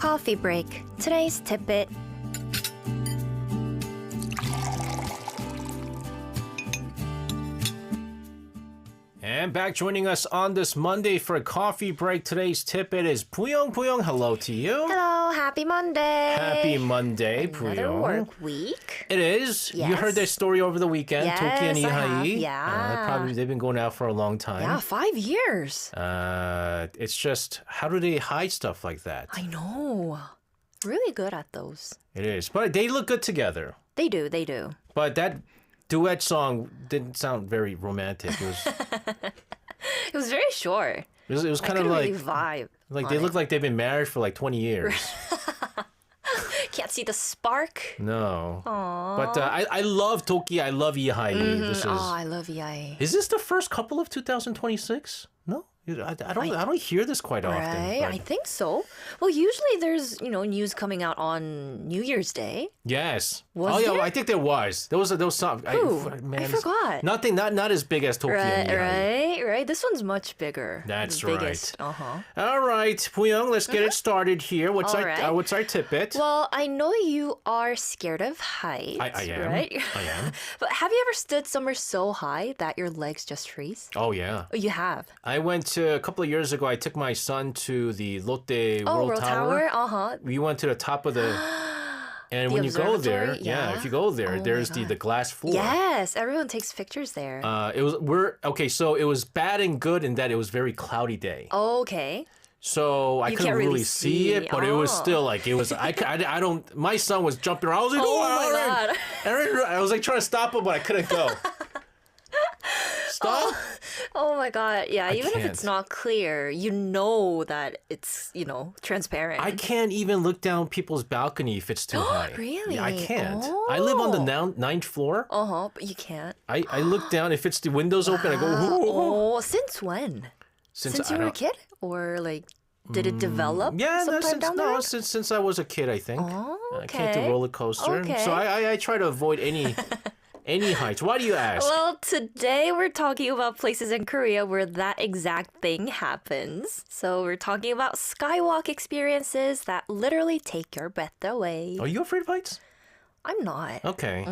Coffee break. Today's tidbit. And back joining us on this Monday for a coffee break. Today's tidbit is Puyong. Puyong, hello to you. Hello, happy Monday. Happy Monday, Another Puyong. work week. It is. Yes. You heard their story over the weekend, Yes, Toki and I have. Ihai. Yeah. They've been going out for a long time. Yeah, 5 years. It's just, how do they hide stuff like that? I know. Really good at those. It is. But they look good together. They do. But that duet song didn't sound very romantic. It was It was very short. it was kind I of couldn't like really vibe. like they look like they've been married for like 20 years. Can't see the spark. No. But I love Toki. I love Ihai. This is. I love EIA. Is this the first couple of 2026? No, I don't hear this quite often. Right, but- I think so. Well, usually there's, news coming out on New Year's Day. Yes. Was yeah, there? I think there was. There was some. Ooh, I forgot. Not as big as Toki and Ihai. Right. This one's much bigger. That's The biggest. right. Uh-huh. All right, Puyong, let's get it started here. What's All right. what's our tidbit? Well, I know you are scared of heights. I am. Right? I am. But have you ever stood somewhere so high that your legs just freeze? Oh yeah. Oh, you have. I went to a couple of years ago. I took my son to the Lotte World Tower. Uh-huh. We went to the top of the. And The when you go there, observatory? Yeah. if you go there, Oh there's my God. the glass floor. Yes, everyone takes pictures there. So it was bad and good in that it was very cloudy day. Okay. So I You couldn't can't really really see it, but it was Oh. still like it was. I don't. My son was jumping around. I was like, Oh my Aaron, God. Aaron, I was like trying to stop him, but I couldn't go. Stop. Oh my God. Yeah, even if can't. it's not clear, you know that it's, transparent. I can't even look down people's balcony if it's too high. Really? Yeah, I can't. I live on the ninth floor. Uh-huh, but you can't. I look down. If it's the windows open, I go. Oh, since when? Since I you were a don't- kid? Or like, did it develop Yeah, no, sometime down the road? since I was a kid, I think. Oh, I can't do okay. roller coaster, Okay. so I try to avoid any heights. Why do you ask? Well, today we're talking about places in Korea where that exact thing happens. So we're talking about skywalk experiences that literally take your breath away. Are you afraid of heights? I'm not. Okay.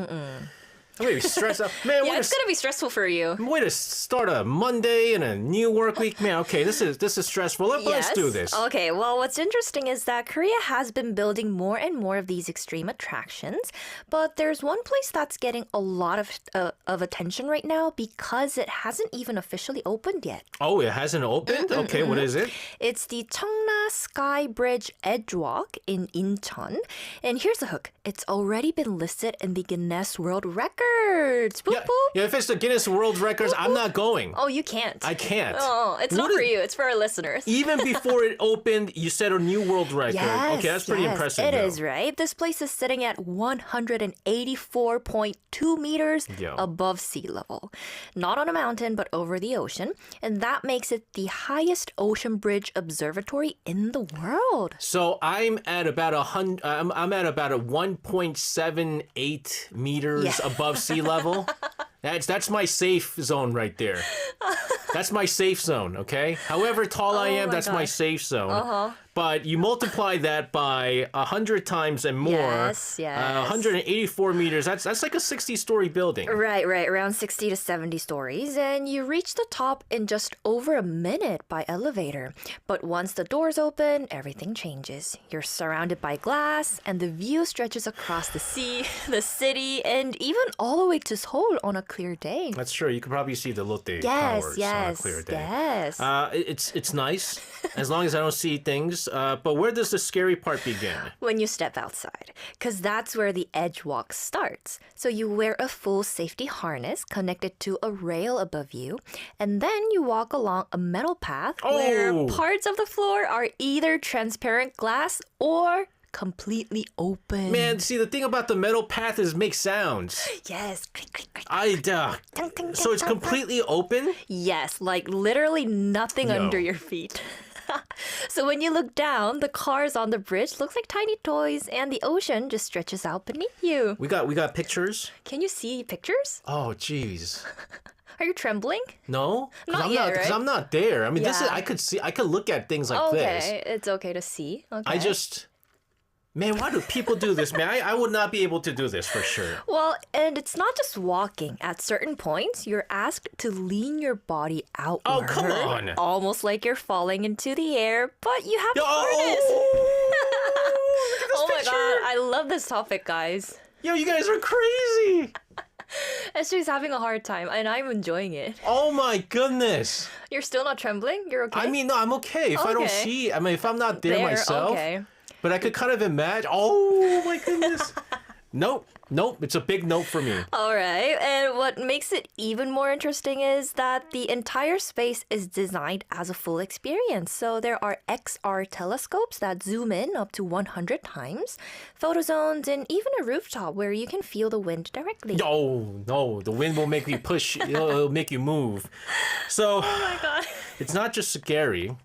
I'm gonna be stressed out. Man, Yeah, it's gonna be stressful for you. way to start a Monday and a new work week. Man, okay, this is stressful. Let's do this. Okay, well, what's interesting is that Korea has been building more and more of these extreme attractions, but there's one place that's getting a lot of attention right now because it hasn't even officially opened yet. Oh, it hasn't opened? Okay, what is it? It's the Cheongna Sky Bridge Edgewalk in Incheon. And here's the hook. It's already been listed in the Guinness World Records. Boop, Yeah, boop. yeah, if it's the Guinness World Records, I'm not going. Oh, you can't. I can't. Oh, it's not What for is- you. It's for our listeners. Even before it opened, you set a new world record. Yes, Okay, that's pretty yes, impressive. It though. is, right? This place is sitting at 184.2 meters Yo. above sea level. Not on a mountain, but over the ocean. And that makes it the highest ocean bridge observatory in the world. So I'm at about I'm at about a 1.78 meters Yeah. above sea level. That's my safe zone right there. That's my safe zone. Okay. However tall I am, my that's my gosh. safe zone. But you multiply that by 100 times and more. Yes, yes. 184 meters. That's like a 60-story building. Right, around 60 to 70 stories, and you reach the top in just over a minute by elevator. But once the doors open, everything changes. You're surrounded by glass, and the view stretches across the sea, the city, and even all the way to Seoul on a clear day. That's true. You can probably see the Lotte Yes, Towers yes, on a clear day. yes. It's nice as long as I don't see things. But where does the scary part begin? When you step outside, because that's where the edge walk starts. So you wear a full safety harness connected to a rail above you, and then you walk along a metal path where Oh. parts of the floor are either transparent glass or completely open. Man, see, the thing about the metal path is it makes sounds. Yes. Click, click, click. Ting, so it's ting, ting. completely open? Yes, like literally nothing Yo. under your feet. So when you look down, the cars on the bridge look like tiny toys and the ocean just stretches out beneath you. We got pictures? Can you see pictures? Oh, jeez. Are you trembling? No? Not yet, right? I'm not there. I mean, this is, Yeah. I could look at things like this. Okay, it's okay to see. Okay. I just, Man, why do people do this, man? I would not be able to do this for sure. Well, and it's not just walking. At certain points, you're asked to lean your body outward. Oh, come on. Almost like you're falling into the air, but you have to harness. Oh my god, I love this topic, guys. Yo, you guys are crazy. Esther's having a hard time, and I'm enjoying it. Oh my goodness. You're still not trembling? You're okay? I mean, no, I'm okay. If I don't Okay. see, I mean, if I'm not there myself. Okay. But I could kind of imagine. Oh my goodness. Nope. It's a big nope for me. All right. And what makes it even more interesting is that the entire space is designed as a full experience. So there are XR telescopes that zoom in up to 100 times, photo zones, and even a rooftop where you can feel the wind directly. No, the wind will make me push. It'll make you move. So Oh my god. it's not just scary.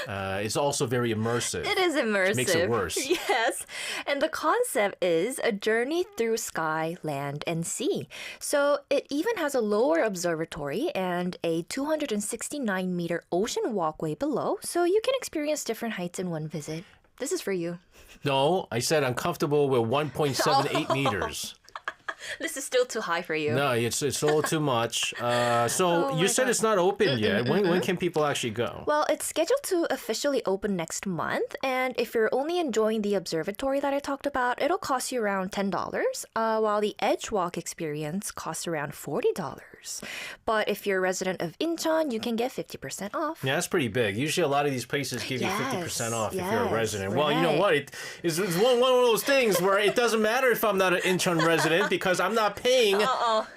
It's also very immersive. It is immersive. Makes it worse. Yes. And the concept is a journey through sky, land, and sea. So it even has a lower observatory and a 269-meter ocean walkway below, so you can experience different heights in one visit. This is for you. No, I said I'm comfortable with 1.78 meters. This is still too high for you. No, it's a little too much. So Oh you my said God. it's not open yet. When can people actually go? Well, it's scheduled to officially open next month, and if you're only enjoying the observatory that I talked about, it'll cost you around $10, while the Edge Walk experience costs around $40. But if you're a resident of Incheon, you can get 50% off. Yeah, that's pretty big. Usually a lot of these places give you Yes, 50% off if you're a yes, resident. Well, you know right. what? It's one of those things where it doesn't matter if I'm not an Incheon resident because I'm not paying.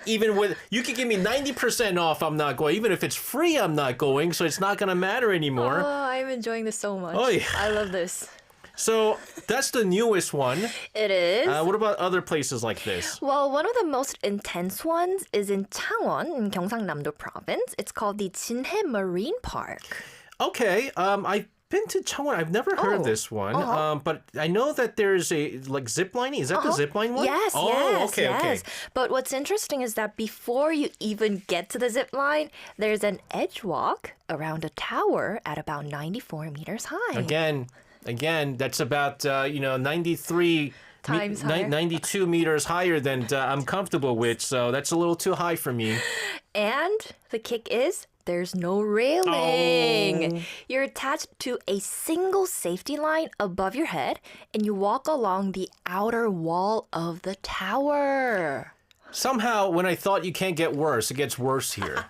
Even with, you could give me 90% off, I'm not going. Even if it's free, I'm not going. So it's not going to matter anymore. Oh, I'm enjoying this so much. Oy. I love this. So that's the newest one. It is. What about other places like this? Well, one of the most intense ones is in Changwon, in Gyeongsang-namdo province. It's called the Jinhae Marine Park. Okay, I've been to Changwon. I've never heard of Oh, this one. But I know that there's a like zip lining. Is that the zip line one? Yes, Oh, yes, okay, yes. okay. But what's interesting is that before you even get to the zip line, there's an edge walk around a tower at about 94 meters high. Again, that's about 93 Times higher. 92 meters higher than I'm comfortable with. So that's a little too high for me. And the kick is there's no railing. Oh. You're attached to a single safety line above your head, and you walk along the outer wall of the tower. Somehow, when I thought you can't get worse, it gets worse here.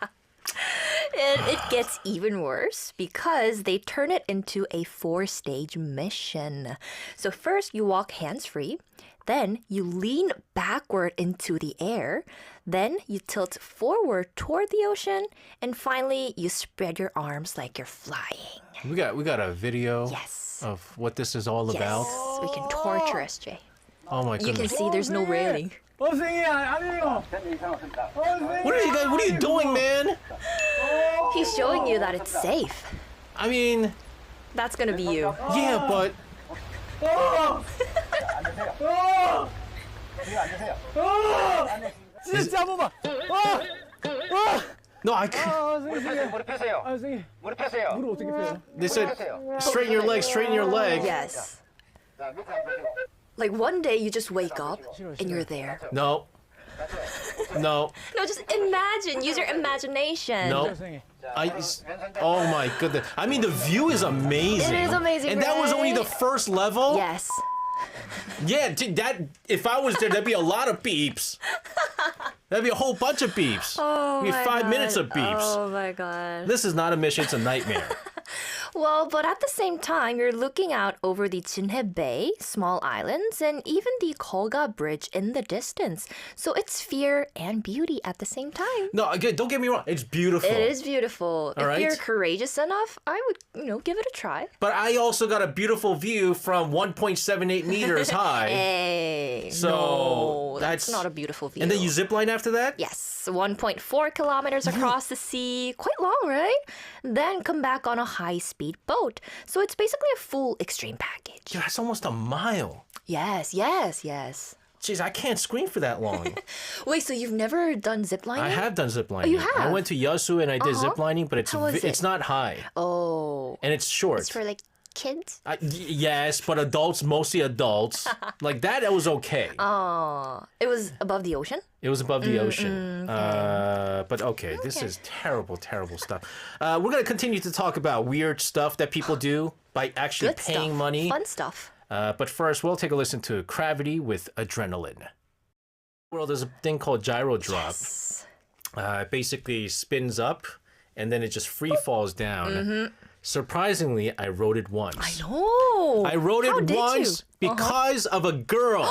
And it gets even worse because they turn it into a 4-stage mission. So first you walk hands-free, then you lean backward into the air, then you tilt forward toward the ocean, and finally you spread your arms like you're flying. we got a video Yes. of what this is all about. Yes, we can torture SJ. Oh my You can goodness. see there's no railing. 선생님 아니에요. What are you doing, man? He's showing you that it's safe. I mean, That's gonna be you. yeah, but 진짜 한 번만. no, I can't. 선생님. 무릎 펴세요. 선생님. 무릎 펴세요. 무릎 어떻게 펴요? They said, straighten your leg, straighten your leg. Yes. 자, 밑에 한번 펴세요. Like one day you just wake up and you're there. No. No. No, just imagine. Use your imagination. No. 선생님. Oh my goodness. I mean, the view is amazing. It is amazing, And that was only the right? first level? Yes. Yeah, that if I was there, there'd be a lot of beeps. That'd be a whole bunch of beeps. Oh It'd be my 5 God. minutes of beeps. Oh my god. This is not a mission, it's a nightmare. Well, but at the same time, you're looking out over the Jinhae Bay, small islands, and even the Kolga Bridge in the distance. So it's fear and beauty at the same time. No, again, don't get me wrong. It's beautiful. It is beautiful. If right. you're courageous enough, I would, give it a try. But I also got a beautiful view from 1.78 meters high. Hey, So, no, that's that's- not a beautiful view. And then you zip line after that? Yes, 1.4 kilometers across the sea. Quite long, right? Then come back on a high-speed boat. So it's basically a full extreme package. Dude, that's almost a mile. Yes, yes, yes. Jeez, I can't scream for that long. Wait, so you've never done ziplining? I have done zip lining. you I have? went to Yasu and I did zip lining, but it's How was it's it? not high Oh, and it's short. it's for like kids? Yes, but adults, mostly adults. Like that, it was okay. Oh, it was above the ocean? It was above the ocean. But okay, this is terrible, terrible stuff. We're going to continue to talk about weird stuff that people do by actually Good paying stuff. money. Fun stuff. But first, we'll take a listen to Gravity with Adrenaline. Well, there's a thing called gyro drop. Yes. It basically spins up and then it just free falls down. Surprisingly, I rode it once. I know. I rode How it did once you? because of a girl.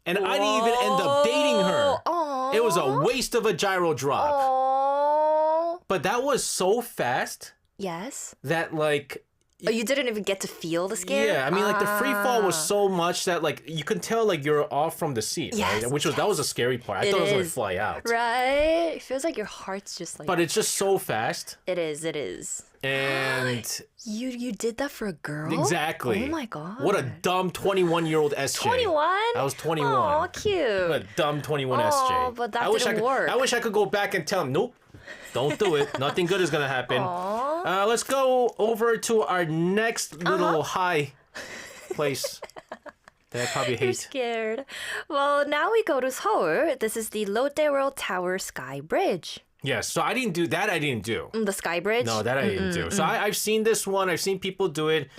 And I didn't even end up dating her. Aww. It was a waste of a gyro drop. Aww. But that was so fast Yes. that like Oh, you didn't even get to feel the scare? yeah, I mean like the free fall was so much that like you can tell like you're off from the seat, Yes, right? Which was that was a scary part. I It thought it was gonna is. fly out. Right? It feels like your heart's just like... But it's just so fast. It is, it is. And You did that for a girl? exactly. Oh my god. What a dumb 21-year-old SJ. 21? I was 21. Aw, What cute. a dumb 21 Aw, SJ. but that I wish didn't work. I wish I could go back and tell him, nope, don't do it. Nothing good is gonna happen. Let's go over to our next little high place that I probably You're hate. scared. Well, now we go to Seoul. This is the Lotte World Tower Sky Bridge. Yes, so I didn't do that. I didn't do. The Sky Bridge? No, that I didn't do. So I've seen this one. I've seen people do it.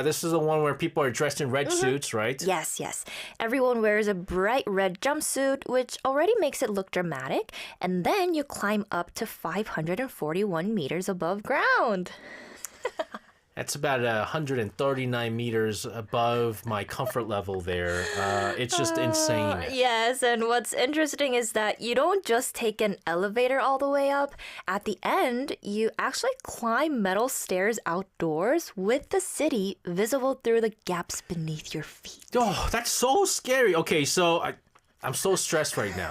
This is the one where people are dressed in red suits, right? Yes, yes. Everyone wears a bright red jumpsuit, which already makes it look dramatic. And then you climb up to 541 meters above ground. That's about 139 meters above my comfort level there. It's just insane. Yes, and what's interesting is that you don't just take an elevator all the way up. At the end, you actually climb metal stairs outdoors with the city visible through the gaps beneath your feet. Oh, that's so scary. Okay, so I'm so stressed right now.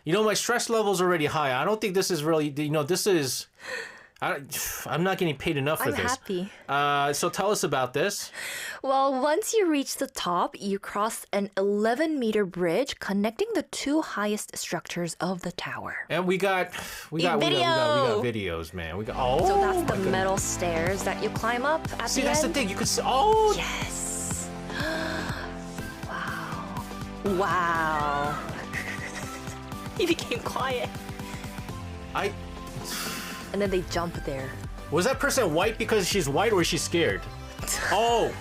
My stress level's already high. I don't think this is really, this is... I'm not getting paid enough for I'm this. happy. So tell us about this. Well, once you reach the top, you cross an 11-meter bridge connecting the two highest structures of the tower. And we got videos, man. We got So that's my the goodness. metal stairs that you climb up at See, the that's end. the thing. You could see. Oh, Yes. Wow. Wow. He became quiet. And then they jump there. Was that person white because she's white or is she scared? Oh.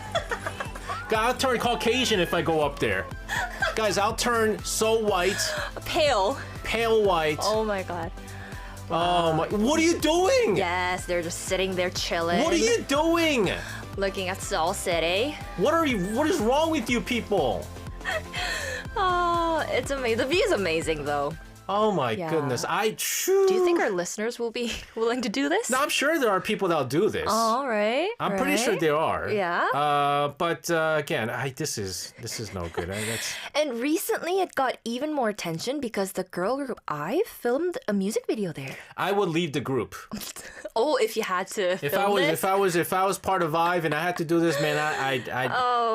God, I'll turn Caucasian if I go up there. Guys, I'll turn so white, Pale. pale white. Oh my god. Oh my. What are you doing? Yes, they're just sitting there chilling. What are you doing? Looking at Seoul City. What is wrong with you people? Oh, it's amazing. The view's amazing though. Oh my Yeah. goodness. Do you think our listeners will be willing to do this? No, I'm sure there are people that'll do this. All right. I'm pretty sure there are. Yeah. But again, this is no good. That's And recently it got even more attention because the girl group I filmed a music video there. I would leave the group. Oh, if you had to If film I was part of Vive and I had to do this, man,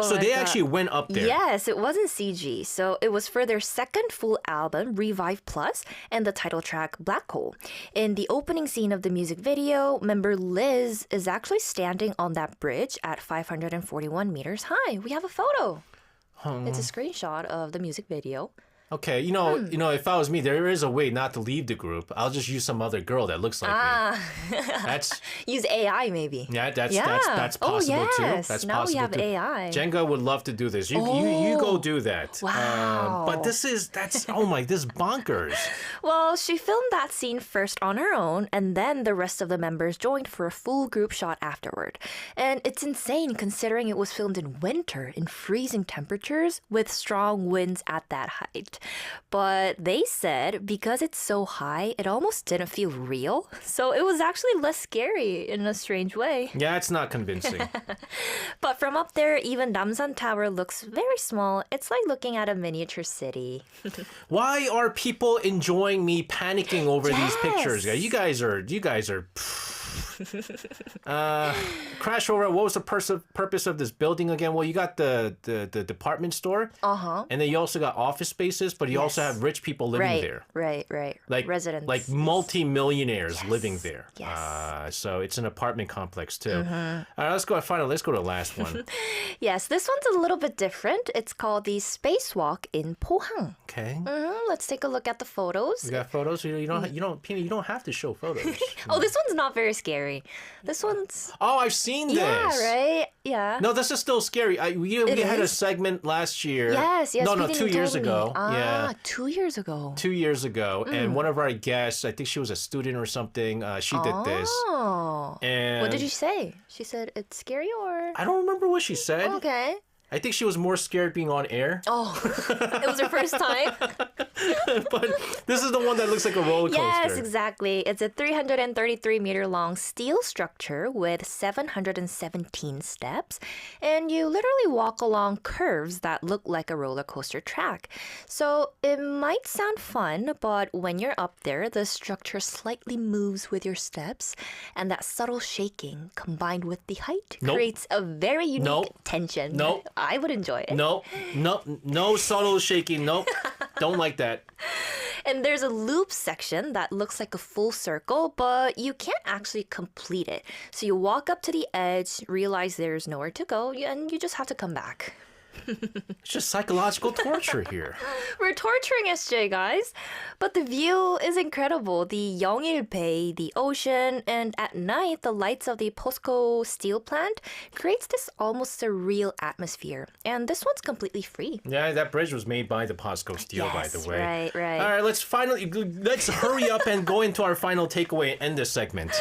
so my they God. actually went up there. Yes, it wasn't CG. So it was for their second full album, Revive Plus, and the title track, Black Hole. In the opening scene of the music video, member Liz is actually standing on that bridge at 541 meters high. We have a photo. It's a screenshot of the music video. Okay, if I was me, there is a way not to leave the group. I'll just use some other girl that looks like me. That's Use AI maybe. that's possible too. yes. That's Now we possible have too. AI. Jenga would love to do this. You go do that. Wow. But this is bonkers. Well, she filmed that scene first on her own, and then the rest of the members joined for a full group shot afterward. And it's insane considering it was filmed in winter, in freezing temperatures, with strong winds at that height. But they said because it's so high, it almost didn't feel real. So it was actually less scary in a strange way. Yeah, it's not convincing. But from up there, even Namsan Tower looks very small. It's like looking at a miniature city. Why are people enjoying me panicking over these pictures? Yes. You guys are Crash over. What was the purpose of this building again? Well, you got the department store. And then you also got office spaces, but you also have rich people living there. Right. Like residents. Like multi-millionaires living there. Yes. So it's an apartment complex too. All right, let's go to the last one. Yes, this one's a little bit different. It's called the Spacewalk in Pohang. Okay. Let's take a look at the photos. You got photos? You don't have to show photos. Oh, this one's not very scary. This one's... Oh, I've seen this. Yeah, right? Yeah. No, this is still scary. We had a segment last year. Yes. No, Peter, 2 years told me. ago. Ah, 2 years ago. 2 years ago. And one of our guests, I think she was a student or something, she did this. Oh. And What did you say? She said it's scary or... I don't remember what she said. Okay. I think she was more scared being on air. Oh, it was her first time? But this is the one that looks like a roller coaster. Yes, exactly. It's a 333-meter long steel structure with 717 steps. And you literally walk along curves that look like a roller coaster track. So it might sound fun, but when you're up there, the structure slightly moves with your steps. And that subtle shaking combined with the height creates a very unique tension. I would enjoy it. No subtle shaking. Nope. Don't like that. And there's a loop section that looks like a full circle, but you can't actually complete it. So you walk up to the edge, realize there's nowhere to go, and you just have to come back. It's just psychological torture here. We're torturing SJ, guys. But the view is incredible. The Yeongil Bay, the ocean, and at night, the lights of the POSCO steel plant creates this almost surreal atmosphere. And this one's completely free. Yeah, that bridge was made by the POSCO steel, by the way. Right. All right, let's hurry up and go into our final takeaway and end this segment.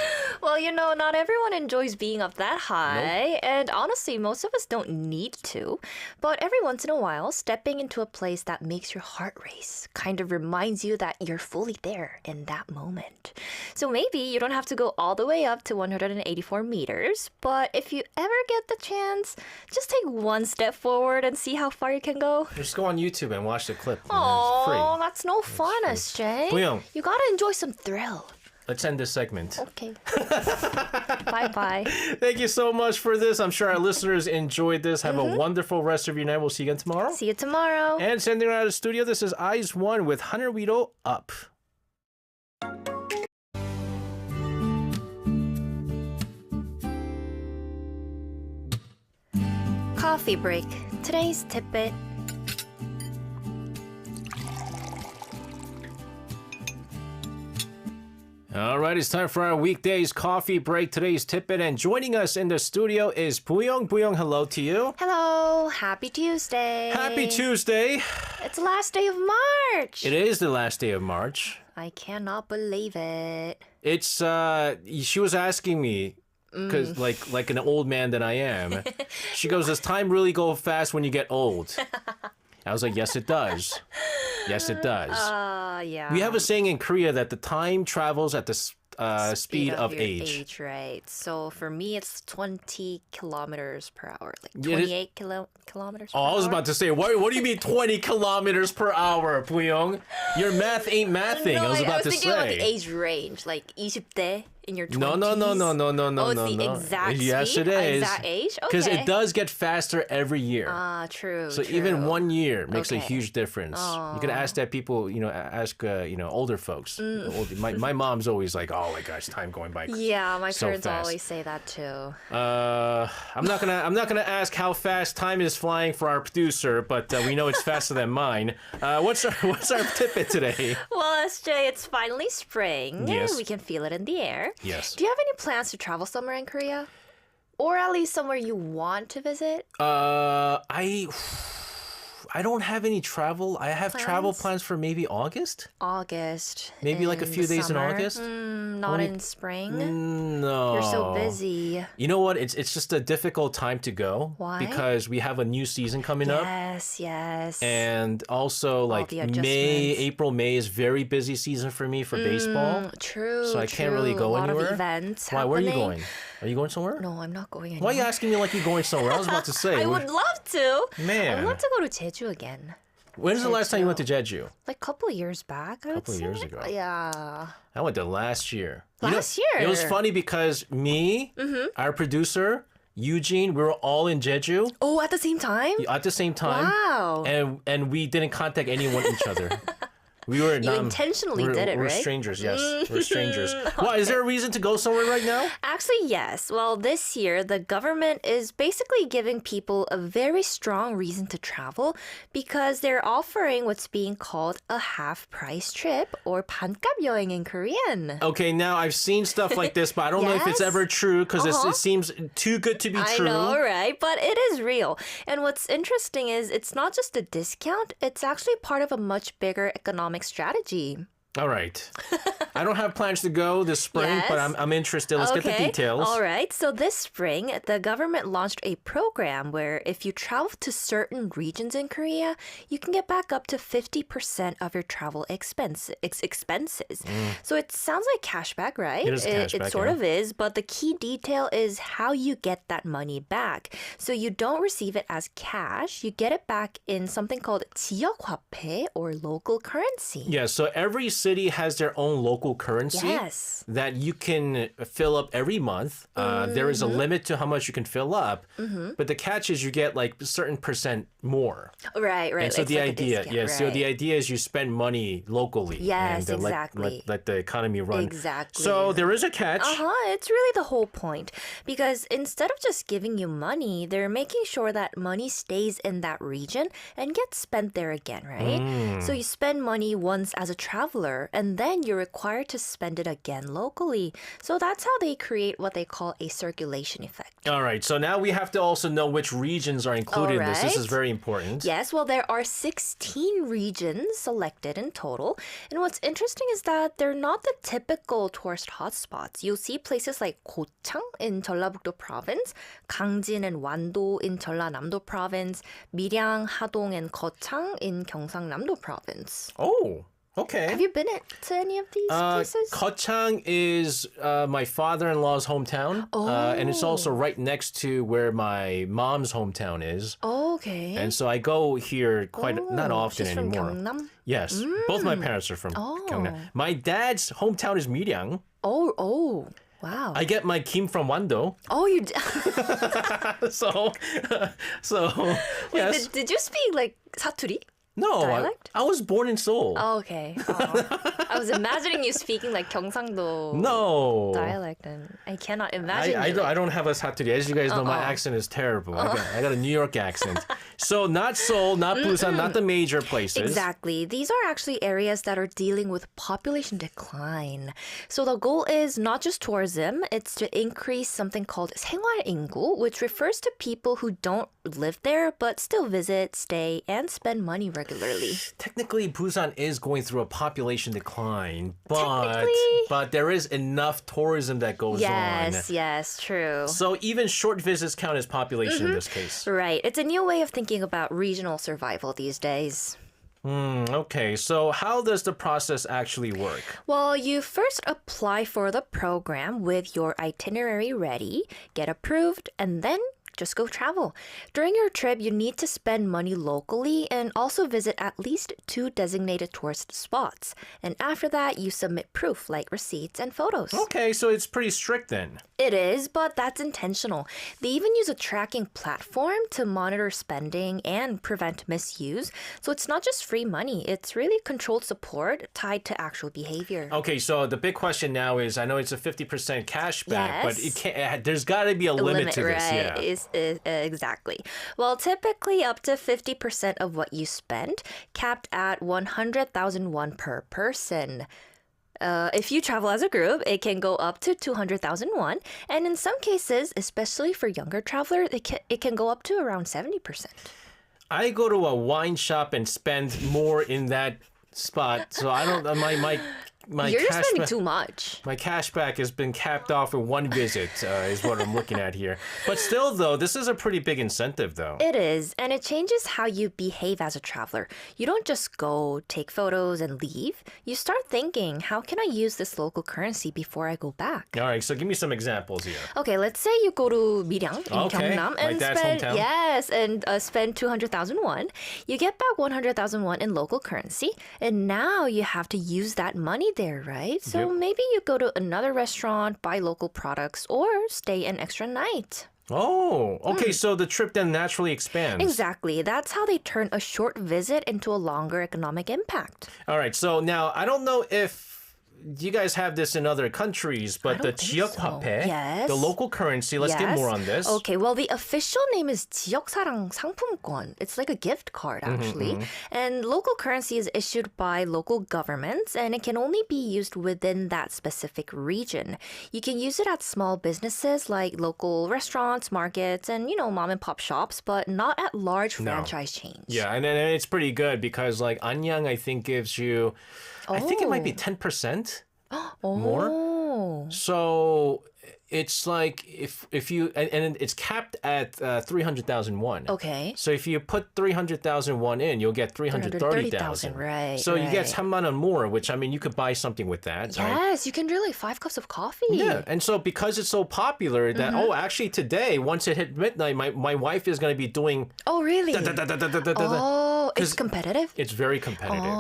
Well, not everyone enjoys being up that high. And honestly, most of us don't need to. But every once in a while, stepping into a place that makes your heart race kind of reminds you that you're fully there in that moment. So maybe you don't have to go all the way up to 184 meters, but if you ever get the chance, just take one step forward and see how far you can go. Just go on YouTube and watch the clip. Oh, that's no fun, SJ. Booyong. You gotta enjoy some thrill. Let's end this segment. Okay. Bye-bye. Thank you so much for this. I'm sure our listeners enjoyed this. Have a wonderful rest of your night. We'll see you again tomorrow. See you tomorrow. And sending out of the studio, this is Eyes One with Hunter Weedle Up. Coffee break. Today's tidbit. All right, it's time for our weekdays coffee break. Today's tidbit, and joining us in the studio is Booyong. Booyong, hello to you. Hello. Happy Tuesday. Happy Tuesday. It's the last day of March. It is the last day of March. I cannot believe it. It's, she was asking me, because like an old man that I am, she goes, does time really go fast when you get old? I was like, yes, it does. Yes, it does. Yeah. We have a saying in Korea that the time travels at the speed of your age. Right. So for me, it's 20 kilometers per hour. Like Yeah, 28 kilometers per Oh, hour. I was about to say, what do you mean 20 kilometers per hour, Booyong? Your math ain't mathing. I was about to thinking about the say. age range, like 20대 in your 20s. No. Oh, it's the no. exact Yes, speed? it is. Exact age? Because Okay. it does get faster every year. True. So even 1 year makes a Okay. huge difference. You can ask that people, ask older folks. My mom's always like, oh my gosh, time going by. Yeah, my so parents fast. always say that too. I'm not gonna ask how fast time is flying for our producer, but we know it's faster than mine. What's our tidbit today? Well, SJ, it's finally spring. Yes. We can feel it in the air. Yes. Do you have any plans to travel somewhere in Korea? Or at least somewhere you want to visit? I don't have any travel. I have travel Plans? plans for maybe August. August. Maybe like a in few the days in summer? August? Not Only- in spring? No. You're so busy. You know what? It's just a difficult time to go. Why? Because we have a new season coming up. Yes. And also like the May, adjustments. April, May is very busy season for me for baseball. True. So I can't really true. go a lot anywhere. Of events Why? Where are you happening. going? Are you going somewhere? No, I'm not going Why are anywhere. you asking me like you're going somewhere? I was about to say. I would love to. Man. I'd love to go to Jeju again. When's the last time you went to Jeju? Like a couple of years back, I would Couple of say. years ago. Yeah. I went there last year. Last It year? was funny because me, our producer, Eugene, we were all in Jeju Oh, at the same time? at the same time. Wow. And we didn't contact anyone each other. We were You intentionally did it, we're right? strangers, yes. We're strangers. Why, is there a reason to go somewhere right now? Actually, yes. Well, this year, the government is basically giving people a very strong reason to travel because they're offering what's being called a half-price trip or 반값 여행 in Korean. Okay, now I've seen stuff like this, but I don't know if it's Yes? ever true because it seems too good to be I true. know, right? But it is real. And what's interesting is it's not just a discount, it's actually part of a much bigger economic strategy. All right. I don't have plans to go this spring, but Yes. I'm interested. Let's get the details. All right. So this spring, the government launched a program where if you travel to certain regions in Korea, you can get back up to 50% of your travel expenses. So it sounds like cashback, right? It is cashback, It sort yeah. of is, but the key detail is how you get that money back. So you don't receive it as cash. You get it back in something called 지역 화폐 or local currency. Yeah, so every city has their own local currency Yes. that you can fill up every month. There is a limit to how much you can fill up, but the catch is you get like a certain percent more. Right, right. And so It's the like a idea, discount, so the right. idea is you spend money locally. Yes, and exactly. let the economy run. Exactly. So there is a catch. It's really the whole point. Because instead of just giving you money, they're making sure that money stays in that region and gets spent there again, right? So you spend money once as a traveler, and then you're required to spend it again locally. So that's how they create what they call a circulation effect. All right, so now we have to also know which regions are included in this. This is Alright. very important. Yes, well, there are 16 regions selected in total. And what's interesting is that they're not the typical tourist hotspots. You'll see places like 고창 in 전라북도 province, 강진 and 완도 in 전라남도 province, 밀양, 하동, and 거창 in 경상남도 province. Oh, okay. Have you been to any of these places? Kochang is my father-in-law's hometown, and it's also right next to where my mom's hometown is. Okay. And so I go here quite not often She's from anymore. 경남? Yes, both my parents are from Gyeongnam. My dad's hometown is Miryang. Oh, wow. I get my kim from Wando. Oh, you So, yes. did you speak like 사투리? No, dialect? I was born in Seoul. Oh, okay. I was imagining you speaking like 경상도 No. dialect, and I cannot imagine. I don't have a saturi. As you guys know, my accent is terrible. I got a New York accent. So not Seoul, not Busan, not the major places. Exactly. These are actually areas that are dealing with population decline. So the goal is not just tourism, it's to increase something called 생활인구, which refers to people who don't live there but still visit, stay, and spend money regularly. Technically, Busan is going through a population decline, Technically. but there is enough tourism that goes on. Yes, true. So even short visits count as population in this case. Right. It's a new way of thinking about regional survival these days. Okay, so how does the process actually work? Well, you first apply for the program with your itinerary ready, get approved, and then just go travel. During your trip, you need to spend money locally and also visit at least 2 designated tourist spots. And after that, you submit proof like receipts and photos. Okay, so it's pretty strict then. It is, but that's intentional. They even use a tracking platform to monitor spending and prevent misuse. So it's not just free money, it's really controlled support tied to actual behavior. Okay, so the big question now is, I know it's a 50% cashback, but it Yes. can't. There's got to be a limit to this. right? Yeah. Exactly. Well, typically up to 50% of what you spend, capped at 100,000 won per person. If you travel as a group, it can go up to 200,000 won. And in some cases, especially for younger travelers, it can go up to around 70%. I go to a wine shop and spend more in that spot, so I don't. My You're just spending cashback- too much. My cashback has been capped off in one visit, is what I'm looking at here. But still, though, this is a pretty big incentive, though. It is, and it changes how you behave as a traveler. You don't just go, take photos, and leave. You start thinking, how can I use this local currency before I go back? All right, so give me some examples here. Okay, let's say you go to Mirang in Okay, Gyeongnam my and dad's spend hometown. yes, and spend 200,000 won. You get back 100,000 won in local currency, and now you have to use that money there, right? So Yep. maybe you go to another restaurant, buy local products, or stay an extra night. Oh, okay, so the trip then naturally expands. Exactly. That's how they turn a short visit into a longer economic impact. All right, so now I don't know if you guys have this in other countries, but the don't think so. 지역화폐, Yes. the local currency, let's get Yes. more on this. Okay, well, the official name is 지역사랑 상품권. It's like a gift card, actually. And local currency is issued by local governments, and it can only be used within that specific region. You can use it at small businesses like local restaurants, markets, and, mom and pop shops, but not at large franchise chains. Yeah, and then it's pretty good because like Anyang, I think, gives you, I think it might be 10%. more. Oh. So it's like if you and it's capped at 300,000 won. Okay. So if you put 300,000 won in, you'll get 330,000. Right, So you get right. 3만 원 more, which I mean you could buy something with that. Right? Yes, you can drink like 5 cups of coffee. Yeah, and so because it's so popular that actually today once it hit midnight, my wife is going to be doing. Oh, really? Oh, it's 'Cause competitive? It's very competitive.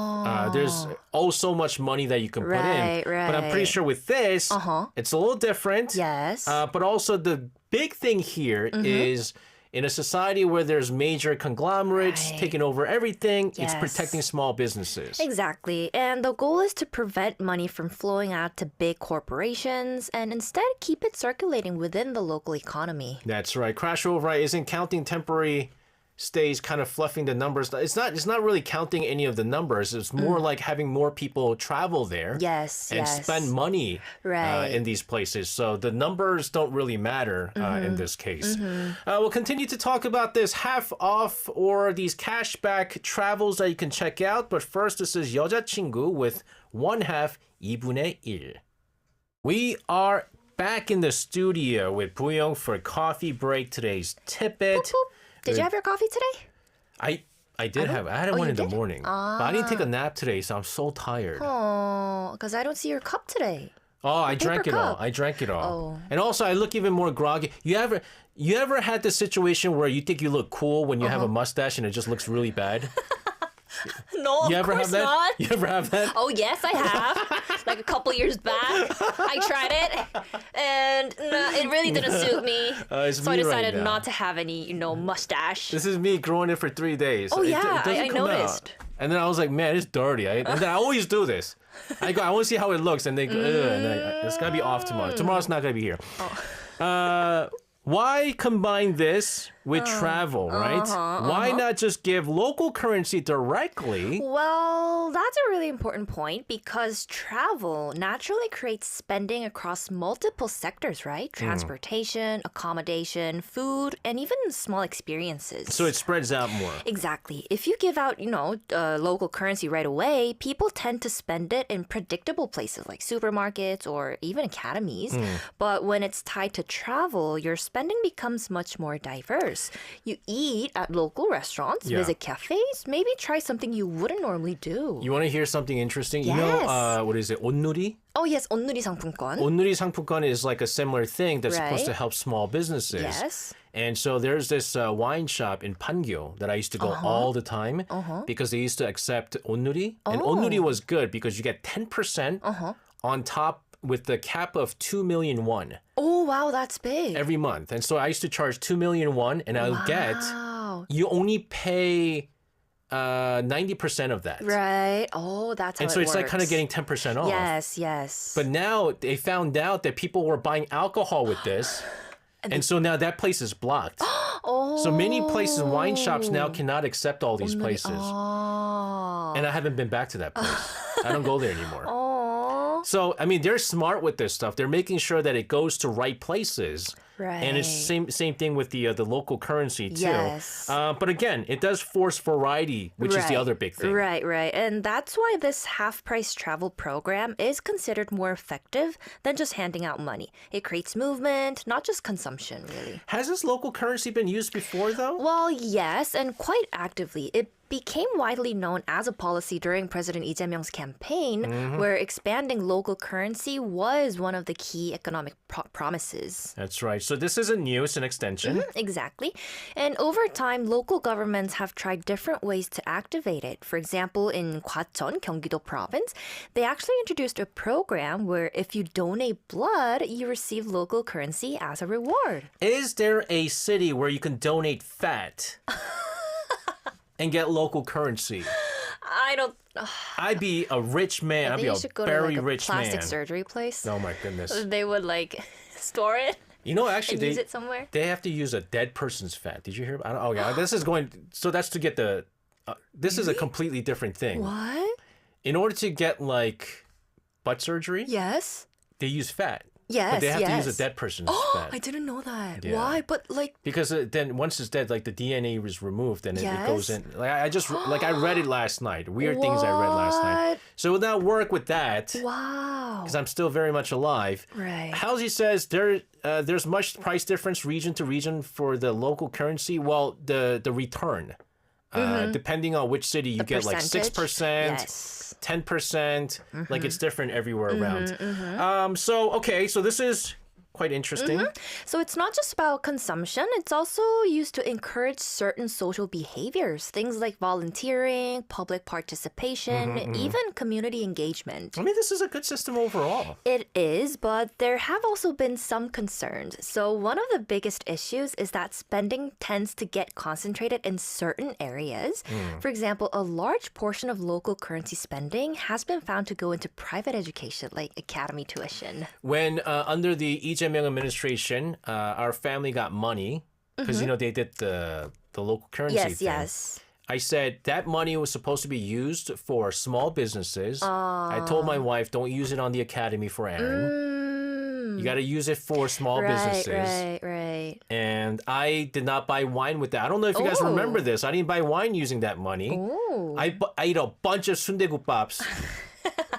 There's so much money that you can put in. Right, But I'm pretty right. sure with this, it's a little different. Yes. But also the big thing here is in a society where there's major conglomerates Right. taking over everything, it's Yes. protecting small businesses. Exactly. And the goal is to prevent money from flowing out to big corporations and instead keep it circulating within the local economy. That's right. Crash override isn't counting temporary stays, kind of fluffing the numbers. It's not really counting any of the numbers. It's more like having more people travel there. Yes, And yes. spend money Right. in these places. So the numbers don't really matter in this case. We'll continue to talk about this half off or these cashback travels that you can check out. But first, this is 여자친구 with 1/2 2분의 1. We are back in the studio with Buyong for coffee break. Today's tidbit. Did you have your coffee today? I did have. I had one you in the did? morning. But I didn't take a nap today, so I'm so tired. Oh, because I don't see your cup today. Oh, I drank paper it all. cup. I drank it all. Oh. And also, I look even more groggy. You ever had the situation where you think you look cool when you have a mustache and it just looks really bad? No, You of ever course have that? not. You ever have that? Oh, yes, I have. Like a couple years back, I tried it, and no, it really didn't suit me. It's So I me right decided now. not to have any, mustache. This is me growing it for 3 days. Oh, yeah, doesn't I come out. noticed. And then I was like, man, it's dirty. And then I always do this. I want to see how it looks, and they go, ugh, and it's gonna be off tomorrow. Tomorrow's not gonna be here. Why combine this with travel, right? Why not just give local currency directly? Well, that's a really important point because travel naturally creates spending across multiple sectors, right? Transportation, accommodation, food, and even small experiences. So it spreads out more. Exactly. If you give out, local currency right away, people tend to spend it in predictable places like supermarkets or even academies. But when it's tied to travel, your spending becomes much more diverse. You eat at local restaurants, Yeah. visit cafes, maybe try something you wouldn't normally do. You want to hear something interesting? You Yes. know, what is it? 온누리? Oh, yes, 온누리 상품권. 온누리 상품권 is like a similar thing that's supposed to Right. help small businesses. Yes. And so there's this wine shop in Pangyo that I used to go all the time because they used to accept 온누리. And 온누리 was good because you get 10% on top with the cap of 2 million won Oh, wow, that's big. every month. And so I used to charge 2 million won and I'll get, Wow. you only pay 90% of that. Right. Oh, that's how And so it it's like works. kind of getting 10% off. Yes, yes. But now they found out that people were buying alcohol with this. And so now that place is blocked. oh. So many places, wine shops now cannot accept all these places. Oh. And I haven't been back to that place. I don't go there anymore. Oh. So, I mean, they're smart with this stuff. They're making sure that it goes to right places. Right. And it's same thing with the local currency too. Yes. But again, it does force variety, which is the other big thing. Right. And that's why this half-price travel program is considered more effective than just handing out money. It creates movement, not just consumption, really. Has this local currency been used before, though? Well, yes, and quite actively. It became widely known as a policy during President Lee Jae-myung's campaign, where expanding local currency was one of the key economic promises. That's right. So this isn't new, it's an extension. Exactly. And over time, local governments have tried different ways to activate it. For example, in Gwacheon, Gyeonggi-do province, they actually introduced a program where if you donate blood, you receive local currency as a reward. Is there a city where you can donate fat and get local currency? I don't... I'd be a rich man. I'd be you a should go to very like a rich plastic man. surgery place. Oh my goodness. They would like store it You know, actually, and use it somewhere. they have to use a dead person's fat. Did you hear? Oh yeah, this is going. So that's to get the. This is a completely different thing. What? In order to get like butt surgery, Yes. they use fat. Yes, But they have to use a yes. dead person's fat. I didn't know that. Yeah. Why? But like... Because then once it's dead, like the DNA was removed and it goes Yes. in. Like I just like I read it last night. Weird things I read last night. What? So it would not work with that Wow. because I'm still very much alive. Right. Halsey says there's much price difference region to region for the local currency. Well, the return, depending on which city, you get like percentage? 6%. Yes. 10%, like it's different everywhere around. So this is quite interesting. So it's not just about consumption, it's also used to encourage certain social behaviors, things like volunteering, public participation, even community engagement. I mean, this is a good system overall. It is, but there have also been some concerns. So one of the biggest issues is that spending tends to get concentrated in certain areas. For example, a large portion of local currency spending has been found to go into private education, like academy tuition. When under the Lee Jae-myung administration, our family got money because they did the local currency thing. Yes. I said that money was supposed to be used for small businesses. I told my wife, don't use it on the academy for Aaron. You got to use it for small businesses. Right. And I did not buy wine with that. I don't know if you guys remember this. I didn't buy wine using that money. I ate a bunch of sundae-gukbaps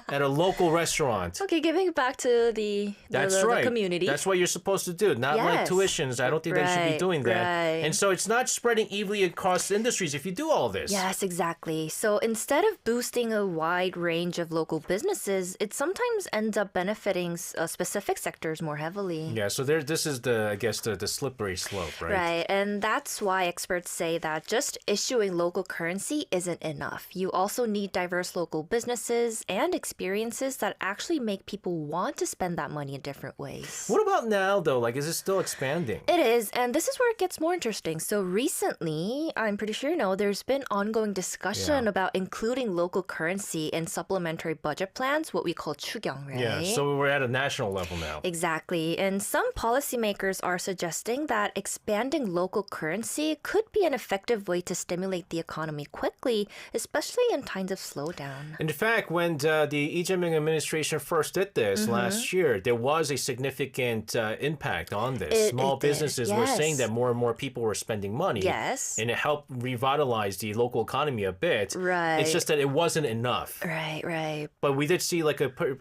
at a local restaurant. Okay, giving back to the community. That's what you're supposed to do. Not like Yes. tuitions. I don't think they should be doing that. Right. And so it's not spreading evenly across industries if you do all this. Yes, exactly. So instead of boosting a wide range of local businesses, it sometimes ends up benefiting specific sectors more heavily. Yeah, so this is the slippery slope, right? Right, and that's why experts say that just issuing local currency isn't enough. You also need diverse local businesses and experiences that actually make people want to spend that money in different ways. What about now, though? Like, is it still expanding? It is, and this is where it gets more interesting. So recently, I'm pretty sure you know, there's been ongoing discussion about including local currency in supplementary budget plans, what we call 추경, right? Yeah, so we're at a national level now. Exactly. And some policymakers are suggesting that expanding local currency could be an effective way to stimulate the economy quickly, especially in times of slowdown. In fact, when the Lee Jae-myung administration first did this last year, there was a significant impact on this. Small it did, businesses were saying yes. that more and more people were spending money. Yes. And it helped revitalize the local economy a bit. Right. It's just that it wasn't enough. Right. But we did see like a pretty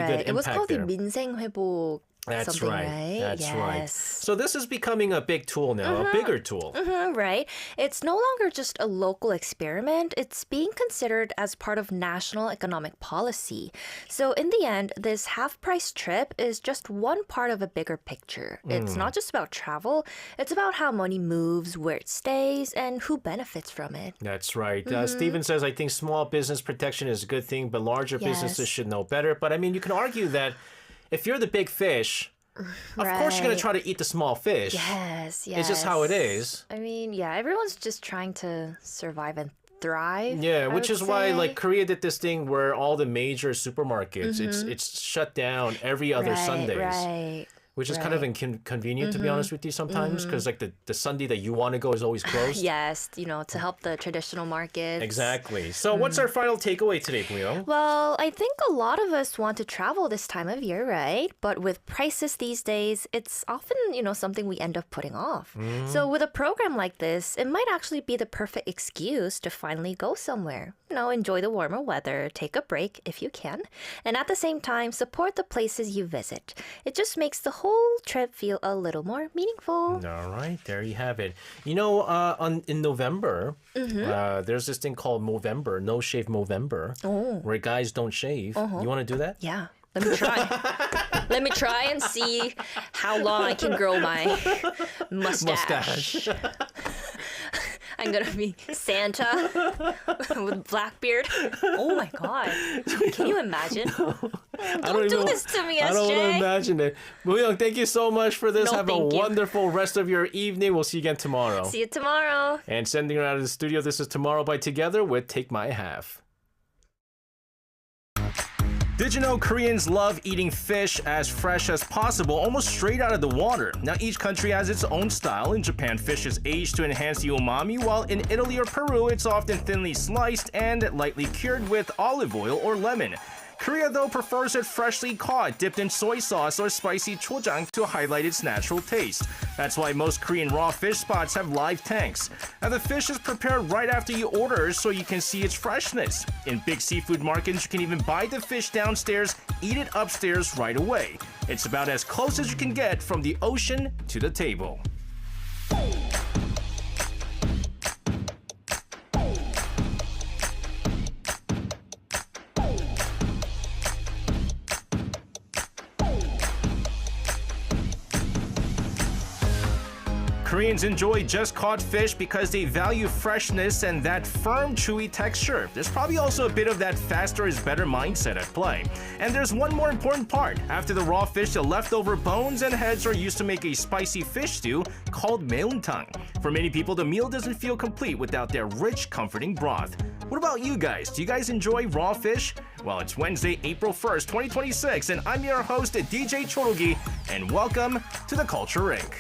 good It was impact called there. the 민생회복 That's something, right. That's yes. right. So this is becoming a big tool now, a bigger tool. Right. It's no longer just a local experiment. It's being considered as part of national economic policy. So in the end, this half-price trip is just one part of a bigger picture. It's not just about travel. It's about how money moves, where it stays, and who benefits from it. That's right. Steven says, I think small business protection is a good thing, but larger businesses should know better. But I mean, you can argue that if you're the big fish, of course you're going to try to eat the small fish. Yes. It's just how it is. I mean, yeah, everyone's just trying to survive and thrive. Yeah, I which would is why say. like Korea did this thing where all the major supermarkets, it's shut down every other Sundays. Right. which is kind of inconvenient to be honest with you sometimes, because like the Sunday that you want to go is always closed. Yes, to help the traditional markets. Exactly. So what's our final takeaway today, Puyong? Well, I think a lot of us want to travel this time of year, right? But with prices these days, it's often, something we end up putting off. So with a program like this, it might actually be the perfect excuse to finally go somewhere. Enjoy the warmer weather, take a break if you can, and at the same time, support the places you visit. It just makes the whole trip feel a little more meaningful. All right, there you have it. In November, there's this thing called Movember, No Shave Movember, where guys don't shave. You want to do that? Yeah. Let me try. Let me try and see how long I can grow my mustache. I'm gonna be Santa with Blackbeard. Oh my god! Can you imagine? Don't do this to me, SJ. I don't want to imagine it. Muyong, thank you so much for this. No, Have a thank you. wonderful rest of your evening. We'll see you again tomorrow. See you tomorrow. And sending her out of the studio, this is Tomorrow by Together with Take My Half. Did you know Koreans love eating fish as fresh as possible, almost straight out of the water? Now, each country has its own style. In Japan, fish is aged to enhance the umami, while in Italy or Peru, it's often thinly sliced and lightly cured with olive oil or lemon. Korea, though, prefers it freshly caught, dipped in soy sauce or spicy chojang to highlight its natural taste. That's why most Korean raw fish spots have live tanks. Now, the fish is prepared right after you order so you can see its freshness. In big seafood markets, you can even buy the fish downstairs, eat it upstairs right away. It's about as close as you can get from the ocean to the table. Koreans enjoy just caught fish because they value freshness and that firm, chewy texture. There's probably also a bit of that faster is better mindset at play. And there's one more important part. After the raw fish, the leftover bones and heads are used to make a spicy fish stew called maeuntang. For many people, the meal doesn't feel complete without their rich, comforting broth. What about you guys? Do you guys enjoy raw fish? Well, it's Wednesday, April 1st, 2026, and I'm your host, DJ Chorogi, and welcome to the Culture Inc.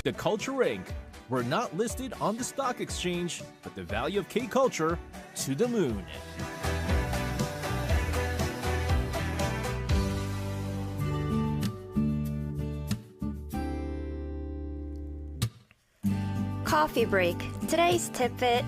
The Culture Inc. We're not listed on the stock exchange, but the value of K-Culture to the moon. Coffee break. Today's tidbit.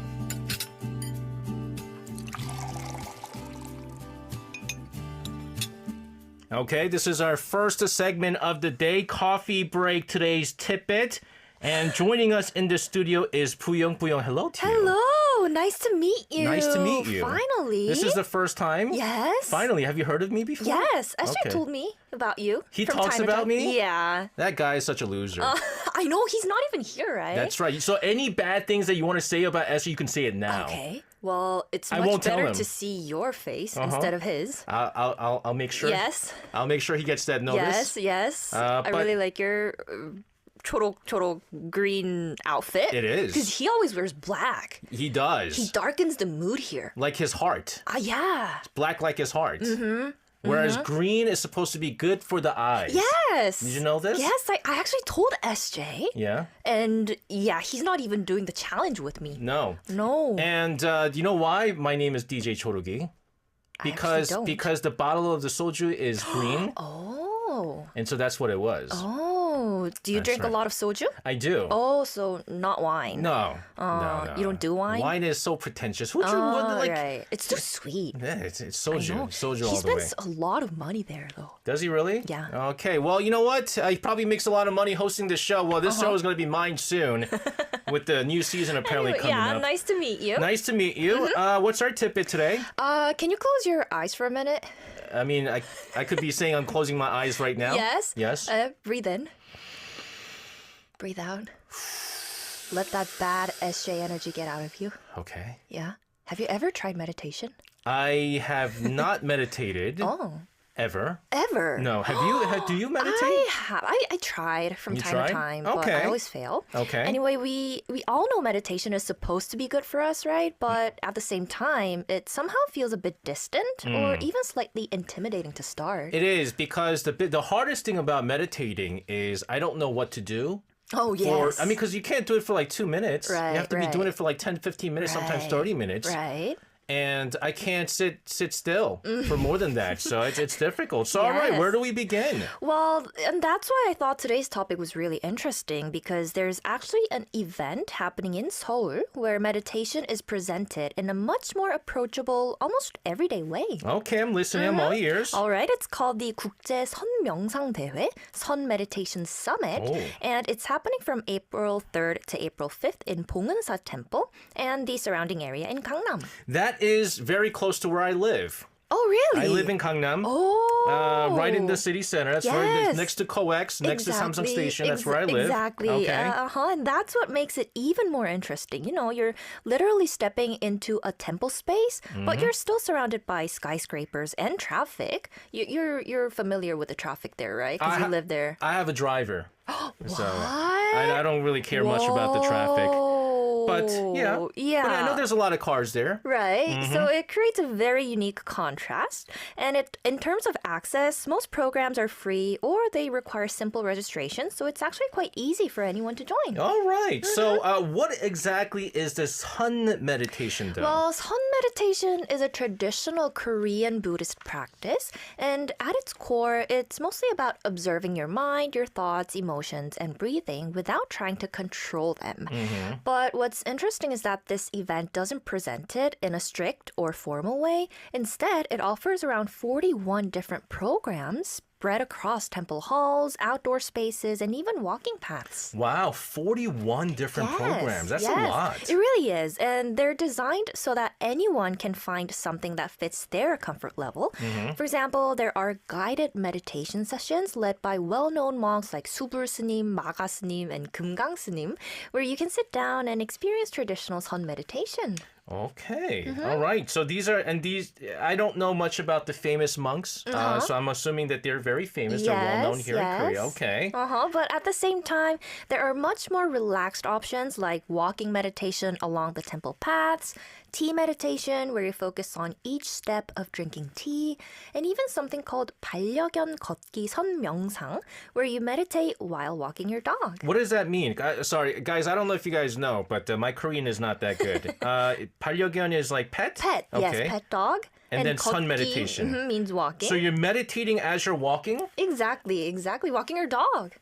Okay, this is our first segment of the day, Coffee Break, today's tidbit. And joining us in the studio is Puyong. Puyong, hello to you. Hello, nice to meet you. Nice to meet you. Finally. This is the first time? Yes. Finally, have you heard of me before? Yes, SJ Okay. told me about you. He from talks time to about time. me? Yeah. That guy is such a loser. I know, he's not even here, right? That's right. So any bad things that you want to say about Esther, you can say it now. Okay. Well, it's I much won't tell better him. to see your face instead of his. I'll make sure. Yes. I'll make sure he gets that notice. Yes. I but- really like your choro green outfit. It is. Because he always wears black. He does. He darkens the mood here. Like his heart. Yeah. Black like his heart. Mm-hmm. Whereas green is supposed to be good for the eyes. Yes. Did you know this? Yes, I actually told SJ. Yeah? And yeah, he's not even doing the challenge with me. No. No. And do you know why my name is DJ Chorugi? I actually don't. Because the bottle of the soju is green. Oh. And so that's what it was. Oh. Do you That's drink a right. lot of soju? I do. Oh, so not wine. No. You don't do wine? Wine is so pretentious. Who'd you Oh, like? right. It's too sweet. Yeah, it's I soju. know. Soju He all the way. spends a lot of money there, though. Does he really? Yeah. Okay. Well, you know what? He probably makes a lot of money hosting this show. Well, this show is going to be mine soon, with the new season apparently Anyway, coming yeah, up. nice to meet you. Nice to meet you. What's our tidbit today? Can you close your eyes for a minute? I mean, I could be saying I'm closing my eyes right now. Yes. Yes. Breathe in. Breathe out. Let that bad SJ energy get out of you. Okay. Yeah. Have you ever tried meditation? I have not meditated Oh. ever. Ever? No. Have you? Do you meditate? I have. I tried from You time tried? to time, but Okay. I always fail. Okay. Anyway, we all know meditation is supposed to be good for us, right? But at the same time, it somehow feels a bit distant or even slightly intimidating to start. It is because the hardest thing about meditating is I don't know what to do. Oh, yes. I mean, because you can't do it for like 2 minutes. Right, You have to be doing right. it for like 10, 15 minutes, sometimes 30 minutes. Right. And I can't sit still for more than that. So it's difficult. So, all right, Yes. where do we begin? Well, and that's why I thought today's topic was really interesting because there's actually an event happening in Seoul where meditation is presented in a much more approachable, almost everyday way. Okay, I'm listening. I'm all ears. All right, it's called the 국제 선명상대회, Sun Meditation Summit, Oh. and it's happening from April 3rd to April 5th in 봉은사 Temple and the surrounding area in Gangnam. That is very close to where I live. Oh, really? I live in Gangnam. Oh. Right in the city center. That's right Yes. next to COEX, next to Samsung Station. That's where I live. Exactly. Okay. And that's what makes it even more interesting. You know, you're literally stepping into a temple space, but you're still surrounded by skyscrapers and traffic. You're familiar with the traffic there, right? Because you live there. I have a driver. So I don't really care much about the traffic. But yeah. Yeah. But I know there's a lot of cars there. Right. So it creates a very unique contrast. And in terms of access, most programs are free or they require simple registration. So it's actually quite easy for anyone to join. All right. So what exactly is this sun meditation though? Well, sun meditation is a traditional Korean Buddhist practice. And at its core, it's mostly about observing your mind, your thoughts, emotions, and breathing without trying to control them. But what's interesting is that this event doesn't present it in a strict or formal way. Instead, it offers around 41 different programs spread across temple halls, outdoor spaces, and even walking paths. Wow, 41 different programs. That's a lot. It really is. And they're designed so that anyone can find something that fits their comfort level. For example, there are guided meditation sessions led by well-known monks like Subur Snim, Maga Snim, and Kumgang Snim, where you can sit down and experience traditional sun meditation. Okay. All right. So these I don't know much about the famous monks. So I'm assuming that they're very famous. They're well known here in Korea. Okay. But at the same time, there are much more relaxed options like walking meditation along the temple paths, tea meditation where you focus on each step of drinking tea, and even something called 반려견 걷기 선명상 where you meditate while walking your dog. What does that mean? Sorry, guys, I don't know if you guys know, but my Korean is not that good. 반려견 is like pet? Pet, Okay. yes, pet dog. And then sun 걷기, meditation. means walking. So you're meditating as you're walking? Exactly, walking your dog.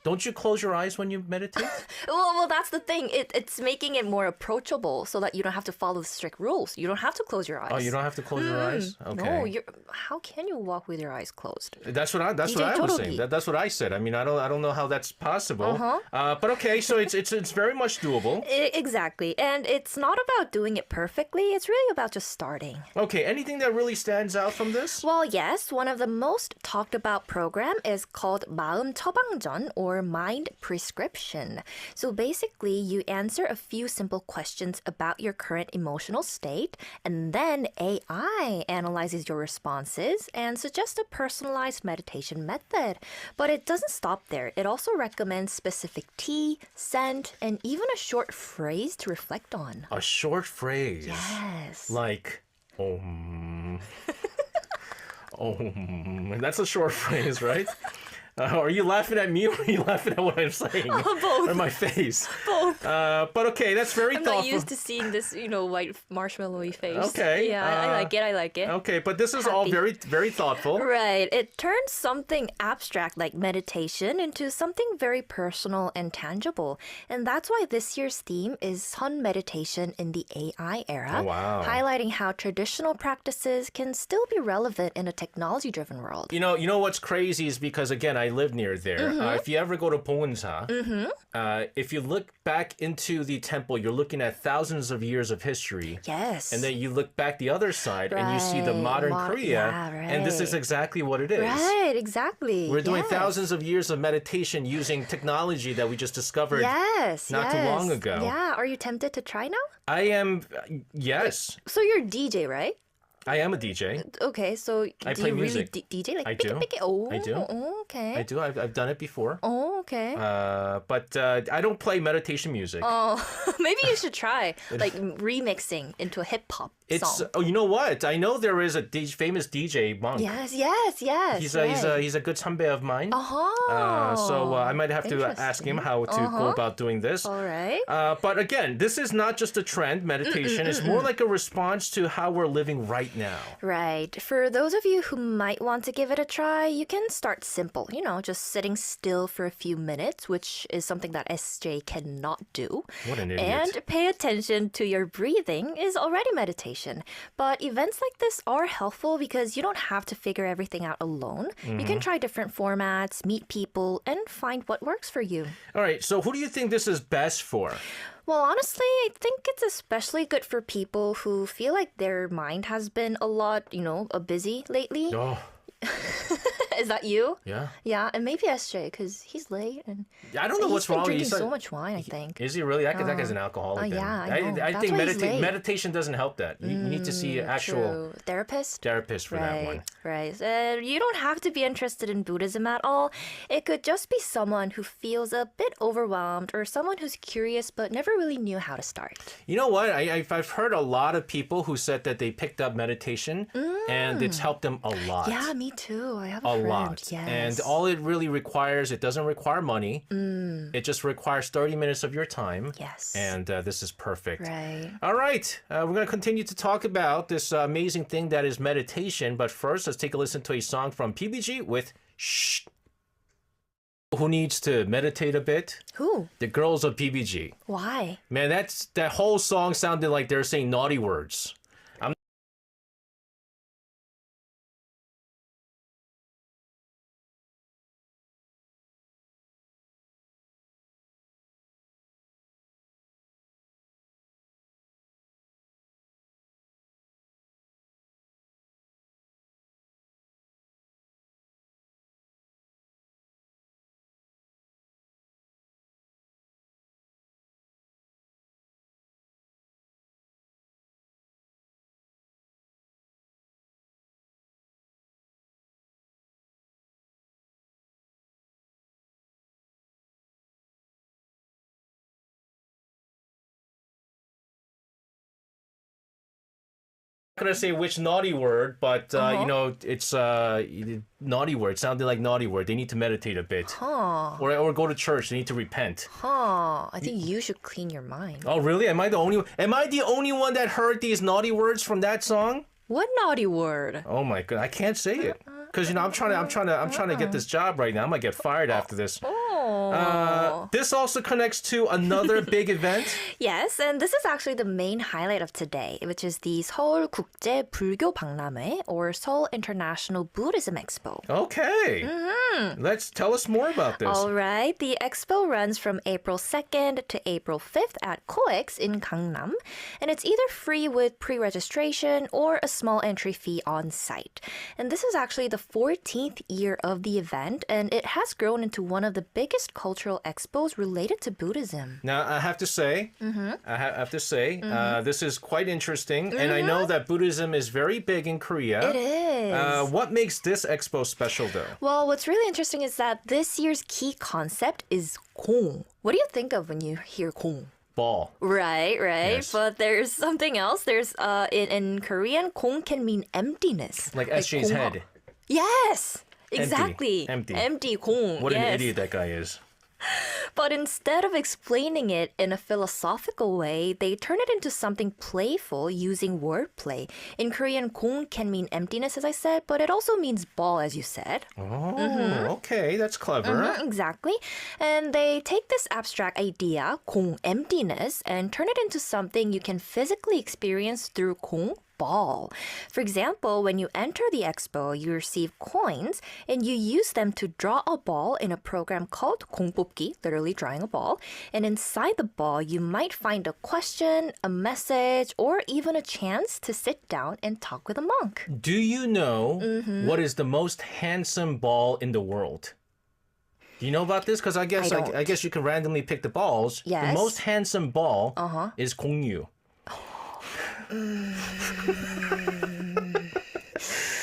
Don't you close your eyes when you meditate? Well, that's the thing. It's making it more approachable so that you don't have to follow the strict rules. You don't have to close your eyes. Oh, you don't have to close your eyes? Okay. No, how can you walk with your eyes closed? That's what I was saying. That's what I said. I mean, I don't know how that's possible. But okay, so it's very much doable. Exactly. And it's not about doing it perfectly. It's really about just starting. Okay, anything that really stands out from this? Well, yes, one of the most talked about program is called 마음 처방전 or mind prescription. So basically, you answer a few simple questions about your current emotional state, and then AI analyzes your responses and suggests a personalized meditation method. But it doesn't stop there. It also recommends specific tea, scent, and even a short phrase to reflect on. A short phrase. Yes. Like, Oh, that's a short phrase, right? Are you laughing at me or are you laughing at what I'm saying? Both. Or my face? Both. But okay, that's very I'm thoughtful. not used to seeing this, white marshmallowy face. Okay, Yeah, I like it. I like it. Okay, but this is all Happy. very, very thoughtful. Right. It turns something abstract like meditation into something very personal and tangible. And that's why this year's theme is Sun Meditation in the AI era, Oh, wow. highlighting how traditional practices can still be relevant in a technology-driven world. You know what's crazy is because, again, I live near there. If you ever go to Bongsa, if you look back into the temple, you're looking at thousands of years of history. Yes. And then you look back the other side and you see the Right. modern Korea. Yeah, And this is right. exactly what it is. Right, exactly. We're doing Yes. thousands of years of meditation using technology that we just discovered. Yes, not too long ago. Yeah, are you tempted to try now? I am, yes, So you're a DJ, right? I am a DJ. Okay, so I do play you music. really DJ? Like I pick it, do. pick it. Oh, I do. Okay. I do. I've done it before. Oh, okay. But I don't play meditation music. Oh, maybe you should try like remixing into a hip hop song. Oh, you know what? I know there is a famous DJ monk. Yes. He's right. a good 선배 of mine. Uh-huh. So I might have to ask him how to go about doing this. All right. But again, this is not just a trend, meditation. It's more like a response to how we're living right now. Right. For those of you who might want to give it a try, you can start simple. Just sitting still for a few minutes, which is something that SJ cannot do. What an idiot. And pay attention to your breathing is already meditation. But events like this are helpful because you don't have to figure everything out alone. You can try different formats, meet people, and find what works for you. All right, so who do you think this is best for? Well, honestly, I think it's especially good for people who feel like their mind has been a lot, busy lately. Oh, Is that you? yeah. Yeah, and maybe SJ, because he's late and I don't know what's he's been wrong. drinking He's like- so much wine, I think. Is he really? That guy's an alcoholic. Then. yeah, I know. I That's think why he's late. meditation doesn't help that. You need to see an actual True. Therapist? therapist for that one. Right. You don't have to be interested in Buddhism at all. It could just be someone who feels a bit overwhelmed or someone who's curious but never really knew how to start. You know what? I've heard a lot of people who said that they picked up meditation and it's helped them a lot. Yeah, me too. I have a A friend. lot. Yes. And all it really requires, it doesn't require money. It just requires 30 minutes of your time. Yes. And this is perfect. Right. All right. We're going to continue to talk about this amazing thing that is meditation. But first, let's take a listen to a song from PBG with Shh. Who needs to meditate a bit? Who? The girls of PBG. Why? Man, that whole song sounded like they're saying naughty words. I'm not gonna say which naughty word, but it's naughty word. It sounded like naughty word. They need to meditate a bit, Huh. or go to church. They need to repent. Huh. I think you should clean your mind. Oh, really? Am I the only one that heard these naughty words from that song? What naughty word? Oh my god, I can't say it because I'm trying to get this job right now. I might get fired after this. Oh. This also connects to another big event. Yes, and this is actually the main highlight of today, which is the 서울 국제 불교 박람회 or Seoul International Buddhism Expo. Okay, let's tell us more about this. All right, the expo runs from April 2nd to April 5th at COEX in Gangnam, and it's either free with pre-registration or a small entry fee on site. And this is actually the 14th year of the event, and it has grown into one of the biggest cultural expos related to Buddhism. Now, I have to say, this is quite interesting, and I know that Buddhism is very big in Korea. It is. What makes this expo special, though? Well, what's really interesting is that this year's key concept is 공. What do you think of when you hear 공? Ball. Right. Yes. But there's something else. There's in Korean, 공 can mean emptiness. Like SJ's 공허. head. Yes, Empty. exactly. Empty. Empty 공. What an yes. idiot that guy is. But instead of explaining it in a philosophical way, they turn it into something playful using wordplay. In Korean, 공 can mean emptiness, as I said, but it also means ball, as you said. Oh, okay, that's clever. Exactly. And they take this abstract idea, 공, emptiness, and turn it into something you can physically experience through 공, ball. For example, when you enter the expo, you receive coins and you use them to draw a ball in a program called 공뽑기, literally drawing a ball. And inside the ball, you might find a question, a message, or even a chance to sit down and talk with a monk. Do you know what is the most handsome ball in the world? Do you know about this? Because I guess don't. I guess you can randomly pick the balls. Yes. The most handsome ball is 공유.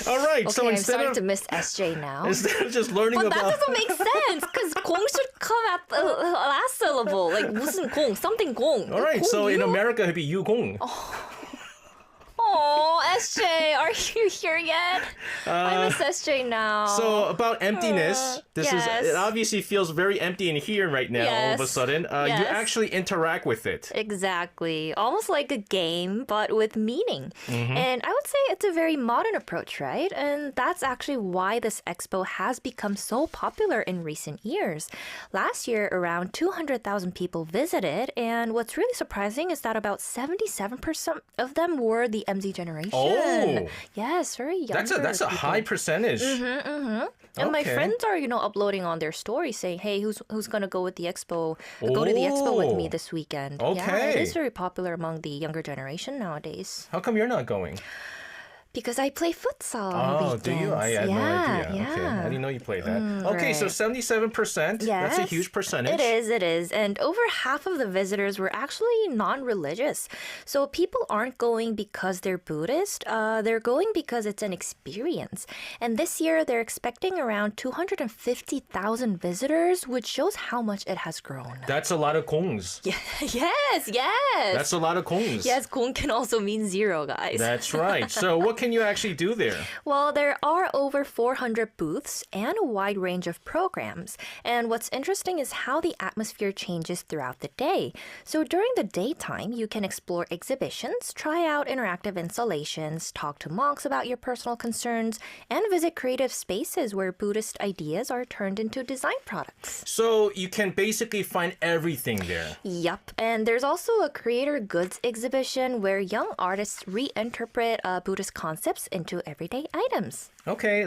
All right, Okay, so I'm instead starting of to miss SJ now. instead of just learning But about that doesn't make sense because 공 should come at the last syllable. Like 무슨 공, something 공. all right, so in 공유? America it'd be 유공. Oh, SJ, are you here yet? I miss SJ now. So about emptiness, yes. it obviously feels very empty in here right now. All of a Yes. sudden, you Yes. actually interact with it. Exactly. Almost like a game, but with meaning. Mm-hmm. And I would say it's a very modern approach, right? And that's actually why this expo has become so popular in recent years. Last year, around 200,000 people visited, and what's really surprising is that about 77% of them were the MZ generation. Oh. Yes, very young. That's a high percentage. And my Okay. friends are, uploading on their story saying, "Hey, who's gonna go with the expo? Go to the expo with me Oh. this weekend." Yeah, Okay. it is very popular among the younger generation nowadays. How come you're not going? Because I play futsal. Oh, do you? I had no idea. Yeah. Okay, I didn't know you played that. Okay, so right. 77%. That's a Yes, huge percentage. It is. And over half of the visitors were actually non-religious. So people aren't going because they're Buddhist. They're going because it's an experience. And this year, they're expecting around 250,000 visitors, which shows how much it has grown. That's a lot of kongs. Yes. That's a lot of kongs. Yes, 공 can also mean zero, guys. That's right. So what can you actually do there? Well, there are over 400 booths and a wide range of programs. And what's interesting is how the atmosphere changes throughout the day. So during the daytime, you can explore exhibitions, try out interactive installations, talk to monks about your personal concerns, and visit creative spaces where Buddhist ideas are turned into design products. So you can basically find everything there. Yup. And there's also a creator goods exhibition where young artists reinterpret Buddhist concepts into everyday items. Okay,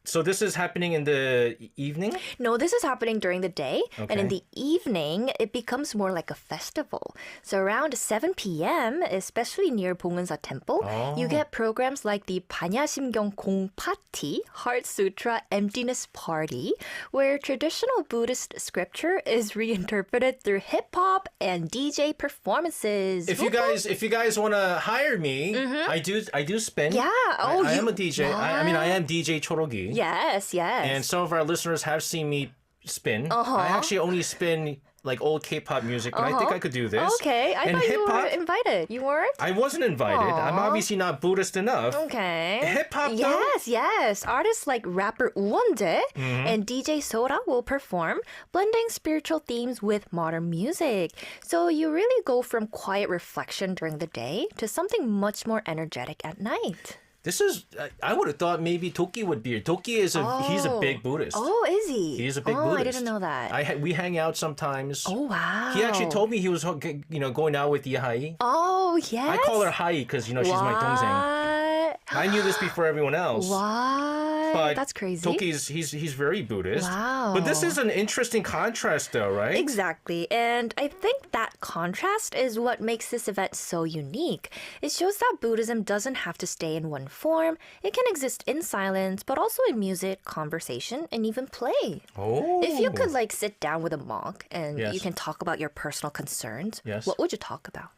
so this is happening in the evening? No, this is happening during the day. And in Okay. the evening, it becomes more like a festival. So around 7 p.m., especially near 봉은사 Temple, you get programs like the 반야심경 공 Party, Heart Sutra Emptiness Party, where traditional Buddhist scripture is reinterpreted through hip-hop and DJ performances. If you guys want to hire me, I do spin. Yeah. Oh, I am you- a DJ. I am DJ Chorogi. Yes. And some of our listeners have seen me spin. I actually only spin like old K-pop music, but I think I could do this. Okay, I and thought you hip-hop, were invited. You weren't? I wasn't invited. I'm obviously not Buddhist enough. Okay. Hip-hop, though? Yes. Artists like rapper Uwonde and DJ Soda will perform, blending spiritual themes with modern music. So you really go from quiet reflection during the day to something much more energetic at night. This is, I would have thought maybe Toki would be here. Toki is he's a big Buddhist. Oh, is he? He's a big Oh, Buddhist. I didn't know that. We hang out sometimes. Oh, wow. He actually told me he was, going out with Yahai. Oh, yes. I call her Hai because, she's my 동생. I knew this before everyone else. What? But That's crazy. Toki's, he's very Buddhist. Wow. But this is an interesting contrast though, right? Exactly. And I think that contrast is what makes this event so unique. It shows that Buddhism doesn't have to stay in one form. It can exist in silence, but also in music, conversation, and even play. Oh. If you could sit down with a monk and Yes. you can talk about your personal concerns, Yes. what would you talk about?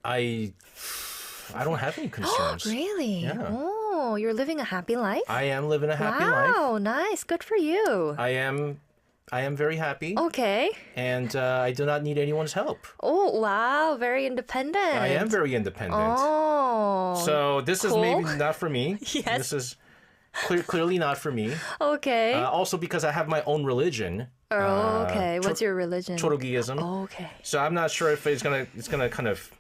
I don't have any concerns. Really? Yeah. Oh, you're living a happy life? I am living a happy life. Wow, nice. Good for you. I am very happy. Okay. And I do not need anyone's help. Oh, wow. Very independent. I am very independent. Oh. So this is cool. maybe not for me. Yes. This is Clearly not for me. Okay. Also because I have my own religion. Okay. What's your religion? Chorugiism. Okay. So I'm not sure if it's gonna kind of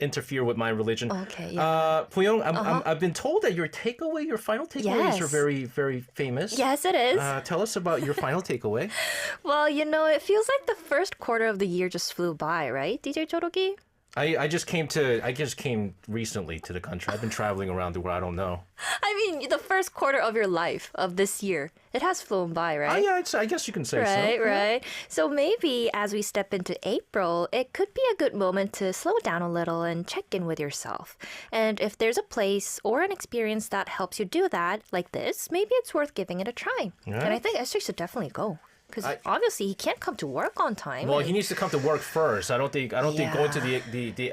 interfere with my religion. Okay, yeah. Puyong, I've been told that your final takeaways Yes. are very, very famous. Yes, it is. Tell us about your final takeaway. Well, it feels like the first quarter of the year just flew by, right, DJ Chorogi? I just came recently to the country. I've been traveling around the world. I don't know. I mean, the first quarter of your life, of this year, it has flown by, right? Yeah, I guess you can say so. Right. So maybe as we step into April, it could be a good moment to slow down a little and check in with yourself. And if there's a place or an experience that helps you do that, like this, maybe it's worth giving it a try. Yeah. And I think Esther should definitely go. Because obviously he can't come to work on time. Well, he needs to come to work first. I don't think going to the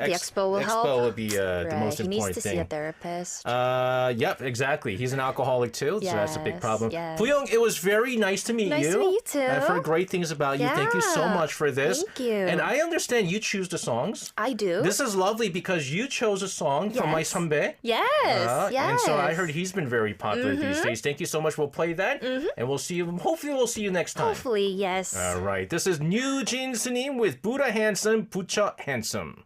expo will help. would be the most he important needs to thing. see a therapist. Yep, exactly. He's an alcoholic too, so that's a big problem. Yes. Puyong, it was very nice to meet you. Nice to meet you too. I've heard great things about you. Thank you so Yeah. much for this. Thank you. And I understand you choose the songs. I do. This is lovely because you chose a song from my Yes. 선배. Yes. And so I heard he's been very popular these days. Thank you so much. We'll play that, and we'll see you. Hopefully, we'll see you next time. Hopefully, yes. All right. This is New Jin Snim with Buddha Handsome, Bucha Handsome.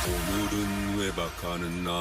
오늘은 외박하는 날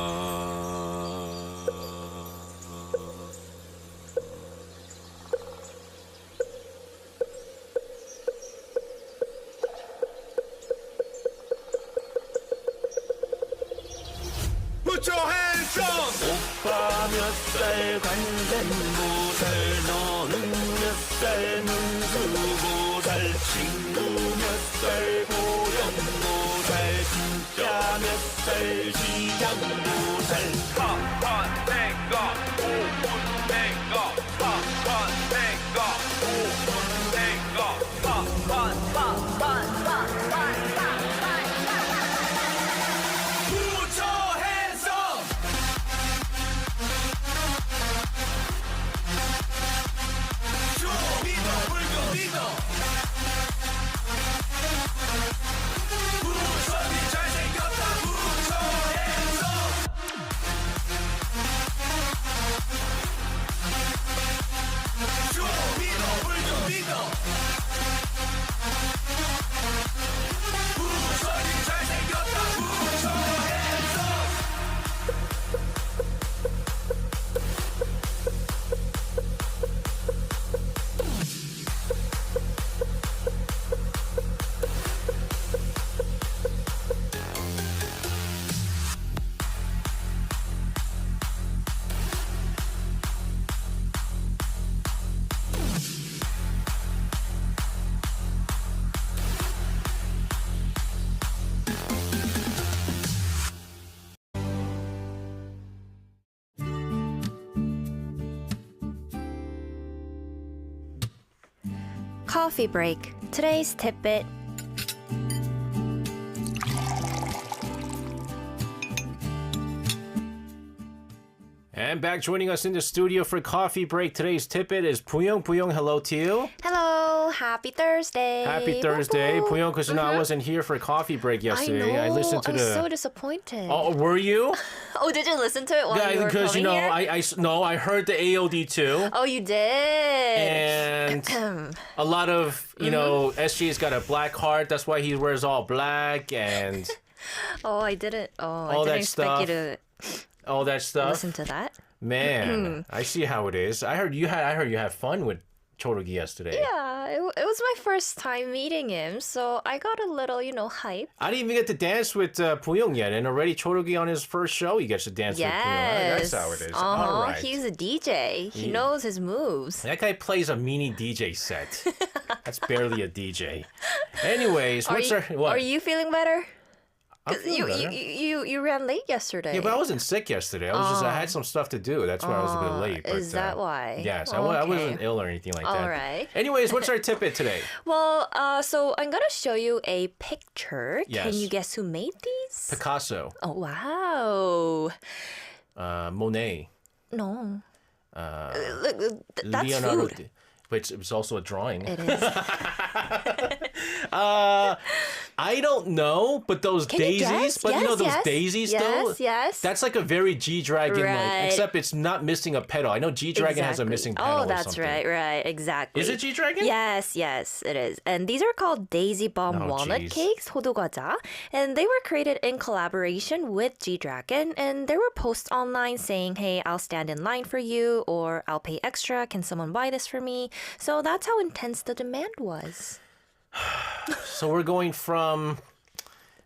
Put your hands up! 오빠 몇 살 관전 보살 너는 몇 살 문수 보살 친구 몇 살 고령 보살 진짜 몇 살 시장 보살 핫핫 내가 5분 내가 핫핫 내가 5분 내가 Put your hands up! 좀 믿어 불교 믿어 우선이 잘생겼다 Put your hands up! 좀 믿어 불교 믿어 우선이 잘생겼다 Put your hands up! Coffee break. Today's tidbit. And back joining us in the studio for coffee break. Today's tidbit is Puyong. Puyong, hello to you. Hello. happy Thursday. Happy Thursday. Woo-hoo. Puyong, because I wasn't here for a coffee break yesterday. I know. listened to I was the... so disappointed. Oh, were you? Oh, did you listen to it while you were because coming here? I heard the AOD too. Oh, you did. And a lot of, SG's got a black heart. That's why he wears all black and Oh, I didn't. Oh, all I didn't that expect stuff. you to all that stuff. listen to that. Man, I see how it is. I heard you had fun with Chorogi yesterday. Yeah, it was my first time meeting him, so I got a little, hype. I didn't even get to dance with Puyong yet, and already Chorogi on his first show, he gets to dance with Puyong. That's how it is. All right. He's a DJ. He knows his moves. That guy plays a mini DJ set. That's barely a DJ. Anyways, what? Are you feeling better? I'm feeling better. You ran late yesterday. Yeah, but I wasn't sick yesterday. I had some stuff to do. That's why I was a bit late. But, Is that why? Yes, Okay. I wasn't ill or anything like that. All right. Anyways, what's our tidbit today? Well, so I'm gonna show you a picture. Yes. Can you guess who made these? Picasso, Oh, wow. Monet, No. Look, that's Leonardo. food. But it's also a drawing. It is. I don't know, but those Can you daisies, guess? but Yes, those yes. daisies though. Yes. That's like a very G-Dragon like, Right. except it's not missing a petal. I know G-Dragon has a missing petal Oh, or that's something. right, exactly. Is it G-Dragon? Yes, it is. And these are called Daisy Bomb Oh, Walnut geez. Cakes, 호두과자. And they were created in collaboration with G-Dragon. And there were posts online saying, hey, I'll stand in line for you, or I'll pay extra. Can someone buy this for me? So that's how intense the demand was. So we're going from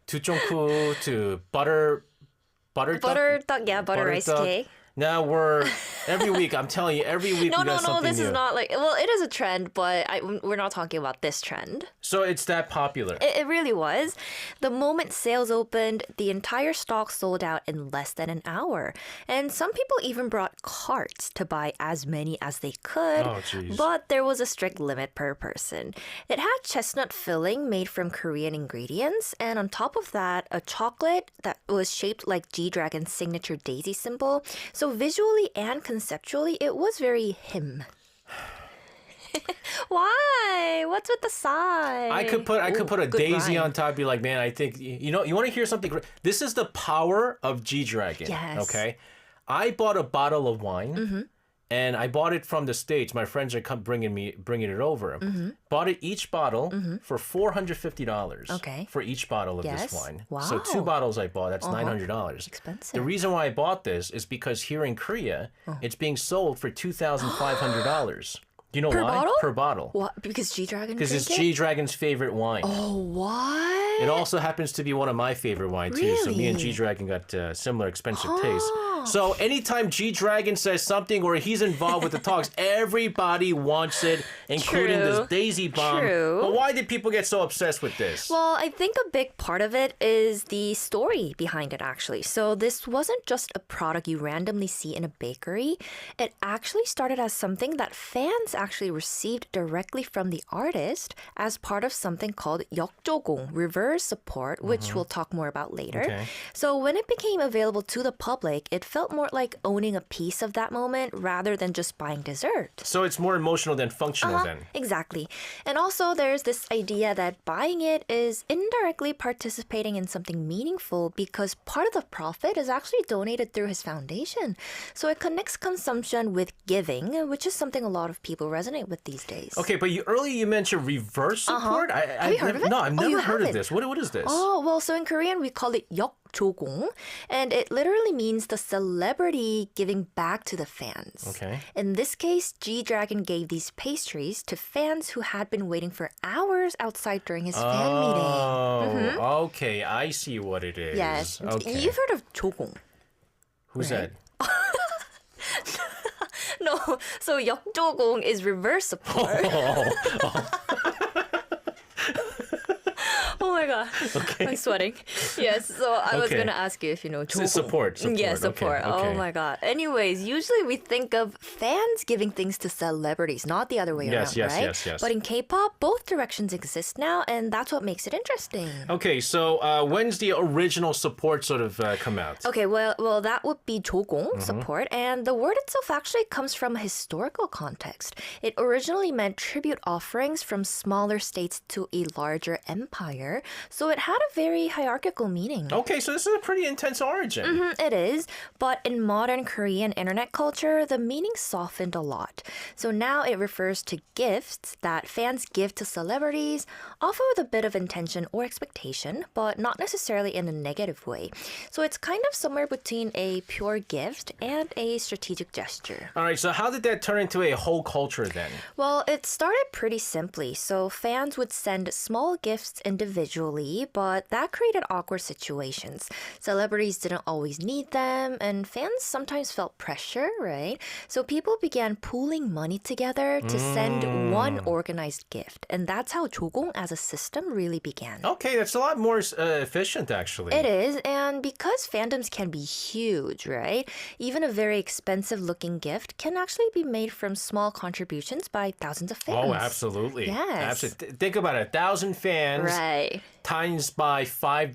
Tuchongku to butter Butter duck, yeah, butter rice duck. cake. Now we're every week. I'm telling you, every week No, we got something this new. is not like, well, it is a trend, but we're not talking about this trend. So it's that popular. It really was. The moment sales opened, the entire stock sold out in less than an hour. And some people even brought carts to buy as many as they could. Oh, jeez. But there was a strict limit per person. It had chestnut filling made from Korean ingredients. And on top of that, a chocolate that was shaped like G-Dragon's signature daisy symbol. So visually and conceptually, it was very him. Why? What's with the sigh? I could put a good daisy rhyme. on top. Be like, man, I think you want to hear something. This is the power of G-Dragon. Yes. Okay, I bought a bottle of wine. Mm-hmm. And I bought it from the States. My friends are bringing it over. Mm-hmm. Bought it each bottle for $450. Okay. For each bottle of Yes. this wine. Wow. So 2 bottles I bought. That's $900. Expensive. The reason why I bought this is because here in Korea, it's being sold for $2,500. Do you know Per why? bottle? Per bottle. What? Because G-Dragon Because it's drink it? G-Dragon's favorite wine. Oh, what? It also happens to be one of my favorite wine too. So me and Really? G-Dragon got similar expensive tastes. So anytime G-Dragon says something or he's involved with the talks, everybody wants it, including True. this Daisy Bomb. True. But why did people get so obsessed with this? Well, I think a big part of it is the story behind it, actually. So this wasn't just a product you randomly see in a bakery. It actually started as something that fans actually received directly from the artist as part of something called 역조공, reverse support, which we'll talk more about later. Okay. So when it became available to the public, it felt more like owning a piece of that moment rather than just buying dessert. So it's more emotional than functional then. Exactly. And also there's this idea that buying it is indirectly participating in something meaningful because part of the profit is actually donated through his foundation. So it connects consumption with giving, which is something a lot of people resonate with these days. Okay, but earlier you mentioned reverse support. Have you heard of it? No, I've Oh, you never heard of haven't? this. What is this? Oh, well, so in Korean we call it 역조공, and it literally means the celebrity giving back to the fans. Okay. In this case, G-Dragon gave these pastries to fans who had been waiting for hours outside during his fan meeting. Oh, okay. I see what it is. Yes. Okay. You've heard of 조공. Who's right? that? No, so 역조공 is reverse support. Oh my god. I'm sweating. Yes, so I was Okay. going to ask you if you know 조공. Support. Yeah, Okay, support. Oh okay. my god. Anyways, usually we think of fans giving things to celebrities, not the other way Yes, around, right? yes. But in K-pop, both directions exist now, and that's what makes it interesting. Okay, so when's the original support sort of come out? Okay, well, that would be 조공, support, and the word itself actually comes from a historical context. It originally meant tribute offerings from smaller states to a larger empire, so it had a very hierarchical meaning. Okay, so this is a pretty intense origin. It is, but in modern Korean internet culture, the meaning softened a lot. So now it refers to gifts that fans give to celebrities, often with a bit of intention or expectation, but not necessarily in a negative way. So it's kind of somewhere between a pure gift and a strategic gesture. All right, so how did that turn into a whole culture then? Well, it started pretty simply. So fans would send small gifts individually, but that created awkward situations. Celebrities didn't always need them, and fans sometimes felt pressure, right? So people began pooling money together to send one organized gift. And that's how 조공 as a system really began. Okay, that's a lot more efficient actually. It is, and because fandoms can be huge, right? Even a very expensive looking gift can actually be made from small contributions by thousands of fans. Oh, absolutely. Yes. Absolutely. Think about it. 1,000 fans Right. times by $5.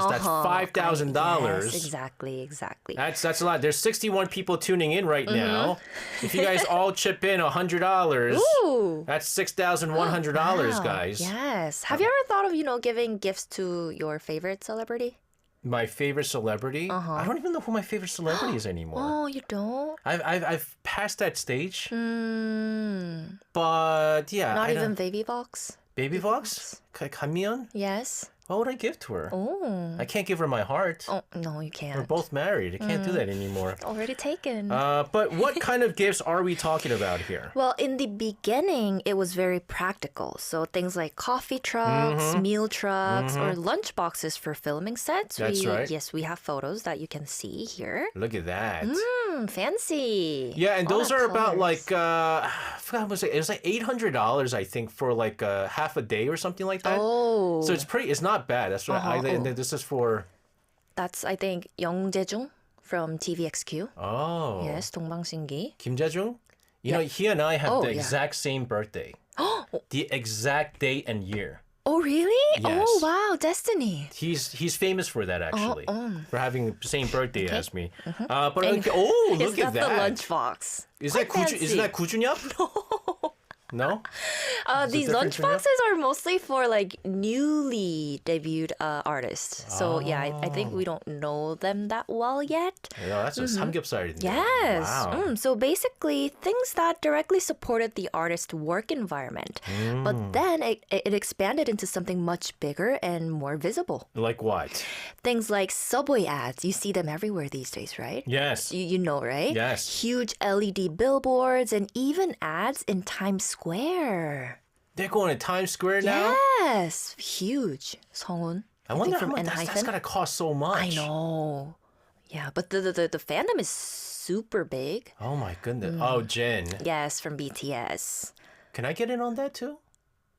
That's $5,000. Yes, exactly. That's a lot. There's 61 people tuning in right now. If you guys all chip in $100, Ooh. that's $6,100, Wow. guys. Yes. Have you ever thought of, giving gifts to your favorite celebrity? My favorite celebrity? I don't even know who my favorite celebrity is anymore. Oh, you don't? I've passed that stage. Mm, But yeah. not I even don't- Baby Box? Baby Vox? Kamion? Yes. What would I give to her? Oh. I can't give her my heart. Oh, no, you can't. We're both married. I can't do that anymore. Already taken. But what kind of gifts are we talking about here? Well, in the beginning, it was very practical. So things like coffee trucks, meal trucks, or lunch boxes for filming sets. That's right. Yes, we have photos that you can see here. Look at that. Fancy. Yeah, and All those that are about colors. like I forgot what it was like $800 I think for like half a day or something like that. Oh. So it's not bad. That's what and this is for That's, I think, 영재중 from TVXQ. oh Yes, 동방신기. Kim Jae-jung. You know, he and I have Oh, the yeah. exact same birthday. The exact date and year. Oh, really? Yes. Oh, wow, Destiny. He's famous for that actually. For having the same birthday as me. But And okay, oh, Is look that at that. the lunchbox? Is that fancy. 구준엽? No. These different lunch from you? boxes are mostly for like newly debuted artists. So yeah, I think we don't know them that well yet. Yeah, that's a 삼겹살. Yes. Wow. So basically, things that directly supported the artist's work environment. But then it expanded into something much bigger and more visible. Like what? Things like subway ads. You see them everywhere these days, right? Yes. You know, right? Yes. Huge LED billboards and even ads in Times Square. They're going to Times Square now? Yes, huge. 성훈. I wonder think how from much that's N-hyphen. going to cost so much. I know. Yeah, but the fandom is super big. Oh my goodness. Oh, Jen. Yes, from BTS. Can I get in on that too?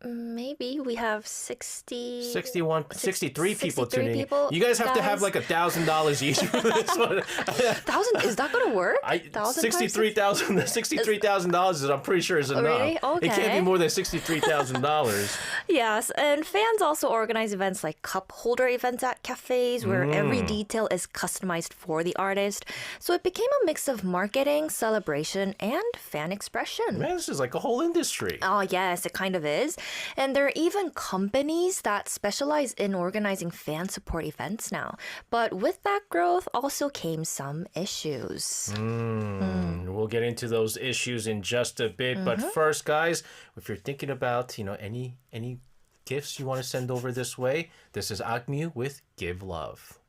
Maybe we have 63 63 people 63 tuning in. people, You guys have to have guys. like $1,000 each for this one. 1,000, is that going to work? 1,000 times $63,000 is I'm pretty sure is enough. really? It can't be Okay. more than $63,000. Yes, and fans also organize events like cup holder events at cafes where every detail is customized for the artist. So it became a mix of marketing, celebration, and fan expression. Man, this is like a whole industry. Oh, yes, it kind of is. And there are even companies that specialize in organizing fan support events now. But with that growth also came some issues. We'll get into those issues in just a bit. But first, guys, if you're thinking about, any gifts you want to send over this way, this is Akmu with Give Love.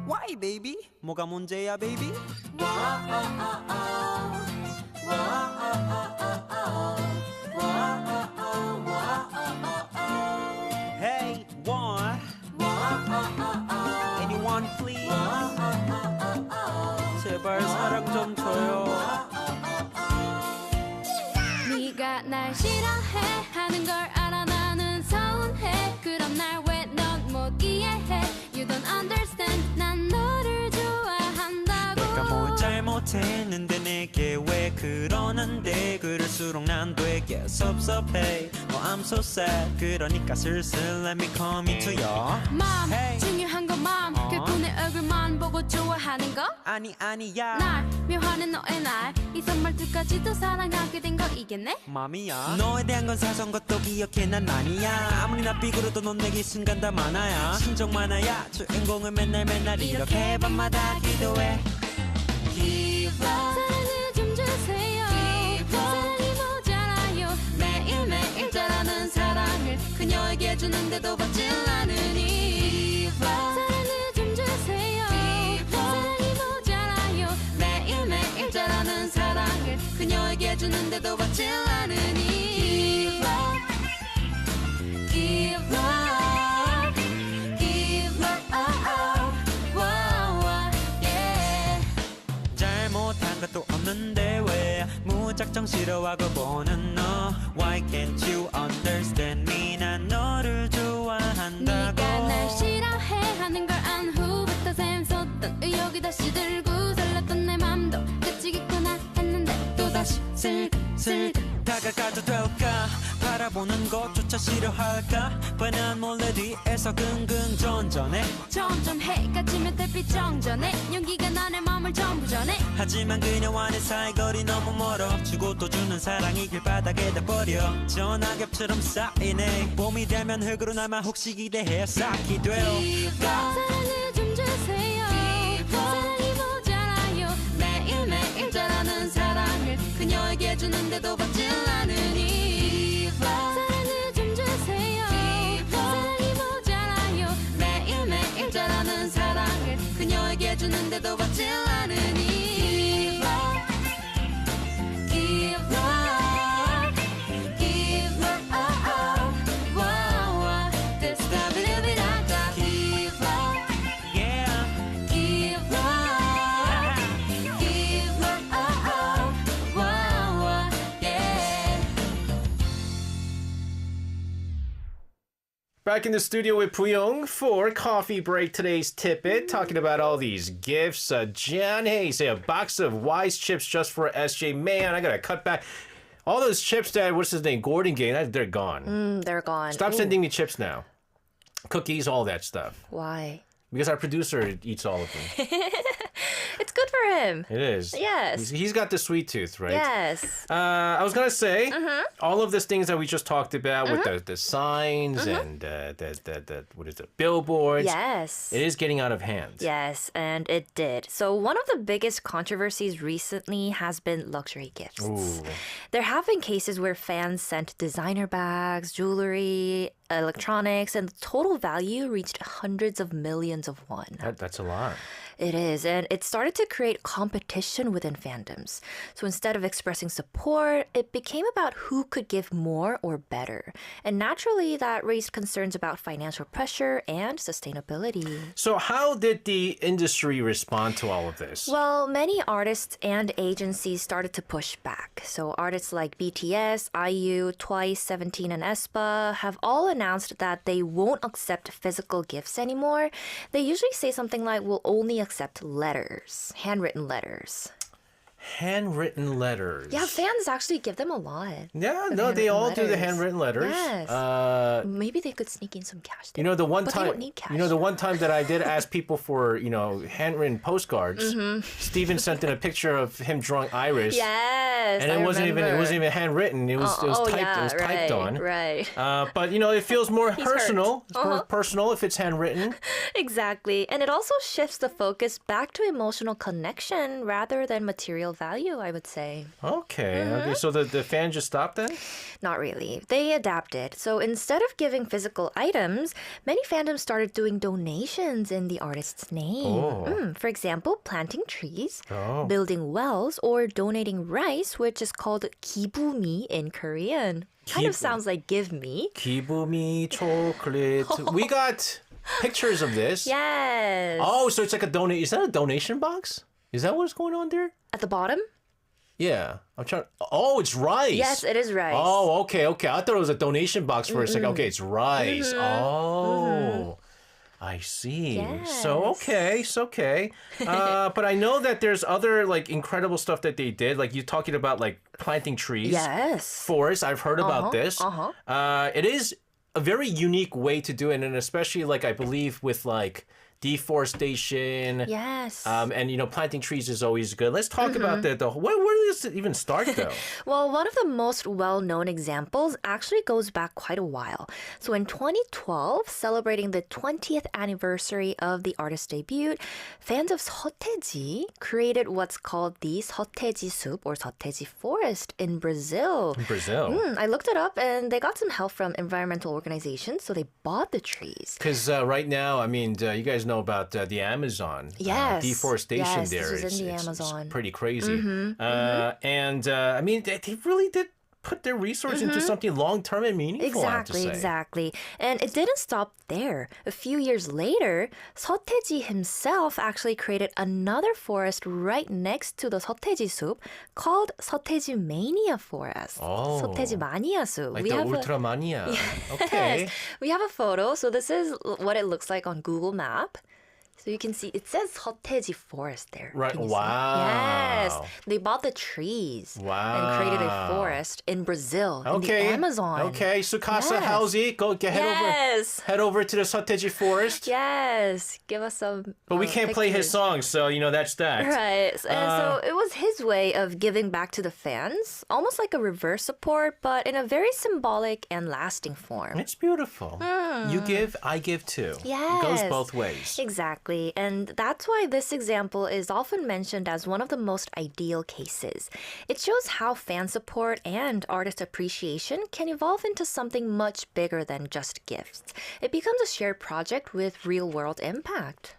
Why, baby? 뭐가 문제야, baby? Hey, one. Anyone, please? 제발 사랑 좀 줘요. 네가 날 싫어해 하는 걸 알아 나는 서운해 그럼 날 같았는데 내게 왜 그러는데 그럴수록 난 되게 섭섭해 I'm so sad 그러니까 슬슬 let me come into your 맘 Hey. 중요한 건 맘 결코 내 얼굴만 보고 좋아하는 거 아니야 날 묘하는 너의 날이 선말투까지도 사랑하게 된 거 이겠네 맘이야 너에 대한 건 사소한 것도 기억해 난 아니야 아무리 나 삐그러도 넌 내게 순간 다 많아야 신정 많아야 주인공을 맨날 이렇게 밤마다 기도해 Give up 사랑을 좀 주세요 사랑이 모자라요 매일매일 자라는 사랑을 그녀에게 주는데도 받질 않으니 사랑을 좀 주세요 사랑이 모자라요 매일매일 자라는 사랑을 그녀에게 주는데도 받질 않으니 Give up Give up wow, yeah. 잘못한 것도 없는데 왜 무작정 싫어하고 보는 너 Why can't you understand me 난 너를 좋아한다고 네가 날 싫어해 하는 걸 안 후부터 샘솟던 의욕이 다시 들고 설렜던 내 맘도 그치겠구나 했는데 또다시 슬슬 다가가도 될까 바라보는 것조차 싫어할까 뻔한 몰래 뒤에서 긍긍전전해 점점 해가 지면 달빛 정전해 용기가 나의 맘을 전부 전해 하지만 그녀와의 사이거리 너무 멀어 주고 또 주는 사랑이 길바닥에다 버려 전화겹처럼 쌓이네 봄이 되면 흙으로 남아 혹시 기대해 쌓기 될까 사랑을 좀 주세요 사랑이 모자라요 매일매일 자라는 사랑을 그녀에게 주는데도 받질 않으니 사랑을 좀 주세요 사랑이 모자라요 매일매일 자라는 사랑을 그녀에게 주는데도 받질 않으니 Give up Give up wow, this da-ba-da-ba-da-da. Give up Yeah Give up Give up wow, yeah. Back in the studio with Puyong for coffee break. Today's Tippet, talking about all these gifts. Jan Hayes, a box of Wise chips just for SJ. Man, I gotta cut back. All those chips that, what's his name, Gordon gave, they're gone. They're gone. Stop Ooh, sending me chips now. Cookies, all that stuff. Why? Because our producer eats all of them. It's good for him. It is. Yes. He's got the sweet tooth, right? Yes. I was gonna say all of these things that we just talked about with the signs and the what is it, billboards. Yes. It is getting out of hand. Yes, and it did. So one of the biggest controversies recently has been luxury gifts. Ooh. There have been cases where fans sent designer bags, jewelry, electronics, and the total value reached hundreds of millions of won. That's a lot. It is, and it started to create competition within fandoms. So instead of expressing support, it became about who could give more or better. And naturally, that raised concerns about financial pressure and sustainability. So how did the industry respond to all of this? Well, many artists and agencies started to push back. So artists like BTS, IU, Twice, 17, and aespa have all announced that they won't accept physical gifts anymore. They usually say something like, we'll only accept letters, handwritten letters. Handwritten letters. Yeah, fans actually give them a lot. Yeah, of no, they handwritten all do the letters. handwritten letters. Yes. Maybe they could sneak in some cash. You know, the one But they time, don't need cash. you know, the one time that I did ask people for, handwritten postcards, Steven sent in a picture of him drawing Iris. Yes, And I it wasn't remember. even handwritten. It was typed. Yeah, it was typed on. Right. But it feels more personal. hurt. It's more personal if it's handwritten. Exactly. And it also shifts the focus back to emotional connection rather than material value, I would say. Okay. So the fan just stopped then? Not really. They adapted. So instead of giving physical items, many fandoms started doing donations in the artist's name. Oh. For example, planting trees, Oh. building wells, or donating rice, which is called 기부미 in Korean. Kind of 기부. sounds like give me. Kibumi chocolate. We got pictures of this. Yes. Oh, so it's like a donate. Is that a donation box? Is that what's going on there? At the bottom? Yeah. I'm trying. Oh, it's rice. Yes, it is rice. Oh, okay. I thought it was a donation box for a second. Okay, it's rice. Oh. I see. Yes. So okay. But I know that there's other like incredible stuff that they did. Like you talking about like planting trees. Yes. Forests. I've heard about this. It is a very unique way to do it, and especially like I believe with like deforestation. Yes. And planting trees is always good. Let's talk about the where does it even start though? Well, one of the most well-known examples actually goes back quite a while. So in 2012, celebrating the 20th anniversary of the artist's debut, fans of 서태지 created what's called the 서태지 숲 or 서태지 forest in Brazil. In Brazil. I looked it up and they got some help from environmental organizations, so they bought the trees. Because right now, I mean, you guys know about the Amazon. Yes. Deforestation Yes, there. this is in the It's Amazon. pretty crazy. And I mean, they really did put their resources into something long-term and meaningful, I have to say. Exactly. And it didn't stop there. A few years later, 서태지 himself actually created another forest right next to the 서태지 숲 called 서태지 Mania Forest. Oh. 서태지 Mania 숲. Like the Ultramania. Okay. Yes, we have a photo. So this is what it looks like on Google Map. So you can see it says 서태지 Forest there. Right. Can you see? Wow. Yes. They bought the trees and created a forest in Brazil, in the Amazon. Okay. Sukasa, Yes. how's go Yes. head over to the Soteji Forest. Yes. Give us some. But we can't play his pictures. song, so that's that. Right. And so it was his way of giving back to the fans, almost like a reverse support, but in a very symbolic and lasting form. It's beautiful. You give, I give too. Yes. It goes both ways. Exactly. And that's why this example is often mentioned as one of the most ideal cases. It shows how fan support and artist appreciation can evolve into something much bigger than just gifts. It becomes a shared project with real-world impact.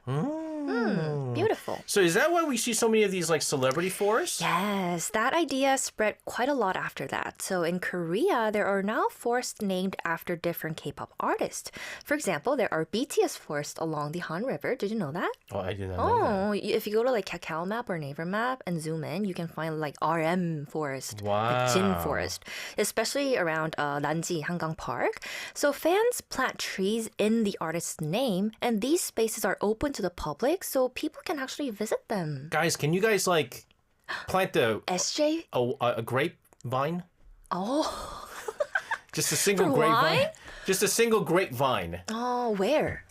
Beautiful. So is that why we see so many of these like celebrity forests? Yes, that idea spread quite a lot after that. So in Korea, there are now forests named after different K-pop artists. For example, there are BTS forests along the Han River. Did you know that? Oh, I did not know If you go to like Kakao Map or Naver Map and zoom in, you can find like RM Forest, like Jin Wow. Forest, especially around Nanji Hangang Park. So fans plant trees in the artist's name, and these spaces are open to the public, so people can actually visit them. that. Guys, can you guys like plant SJ? a grapevine? Oh, Just a single For grapevine? wine? Just a single grapevine. oh, where?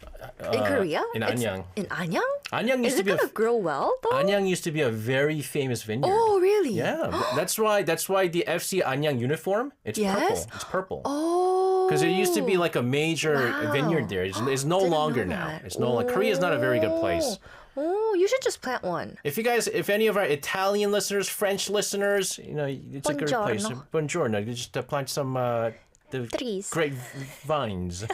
In Korea? in It's- Anyang. In Anyang? Anyang Is used to it be gonna grow well though? Anyang used to be a very famous vineyard. Oh, really? Yeah, that's why the FC Anyang uniform, it's Yes? purple. It's purple. Oh. Because it used to be like a major Wow. vineyard there. It's no Didn't longer know now. that. It's no longer. Korea is not a very good place. Oh, you should just plant one. If any of our Italian listeners, French listeners, it's a good place. Buongiorno. Buongiorno. You just plant some the Trees. great vines.